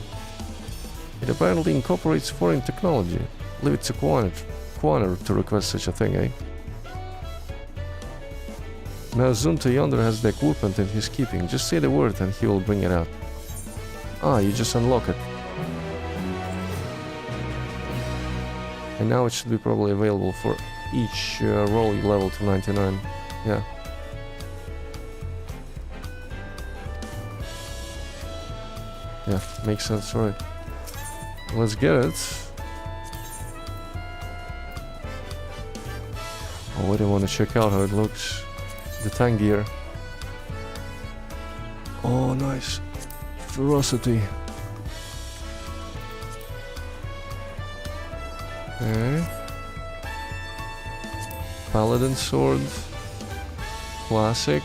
It apparently incorporates foreign technology. Leave it to Quaner to request such a thing, eh? Now Zunta yonder has the equipment in his keeping. Just say the word and he will bring it out. Ah, you just unlock it. And now it should be probably available for each role you level to 99. Yeah. Yeah, makes sense, right. Let's get it. Oh, wait, I want to check out how it looks. The tank gear. Oh, nice. Ferocity. Okay. Paladin sword. Classic.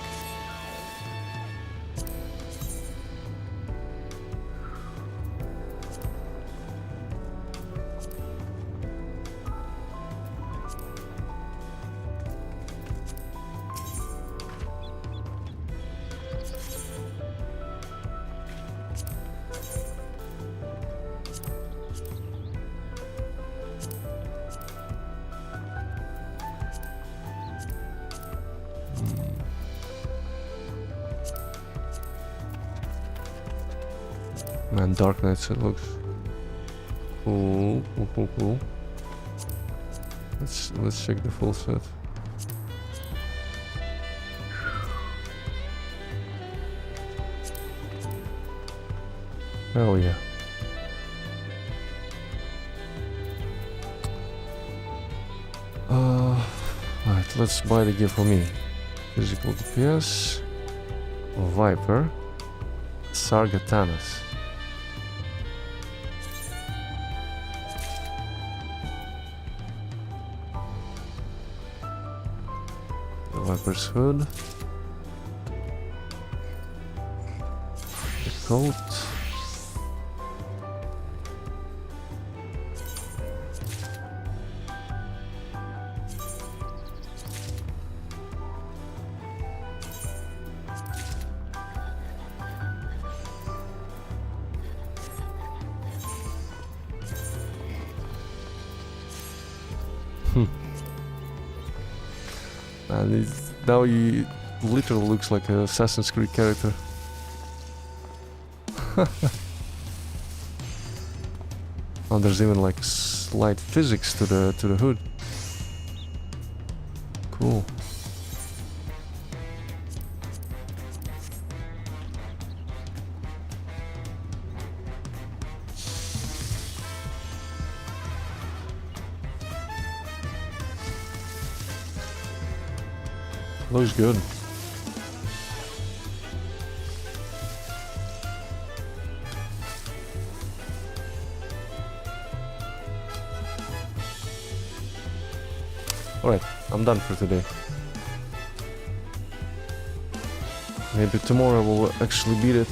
And Dark Knights, it looks cool. Cool. Let's check the full set. Hell yeah. Right, let's buy the gear for me. Physical DPS, Viper, Sargatanas. The Viper's hood. The coat. And now he literally looks like an Assassin's Creed character. Oh, there's even like slight physics to the hood. Cool. Looks good. Alright, I'm done for today. Maybe tomorrow we'll actually beat it.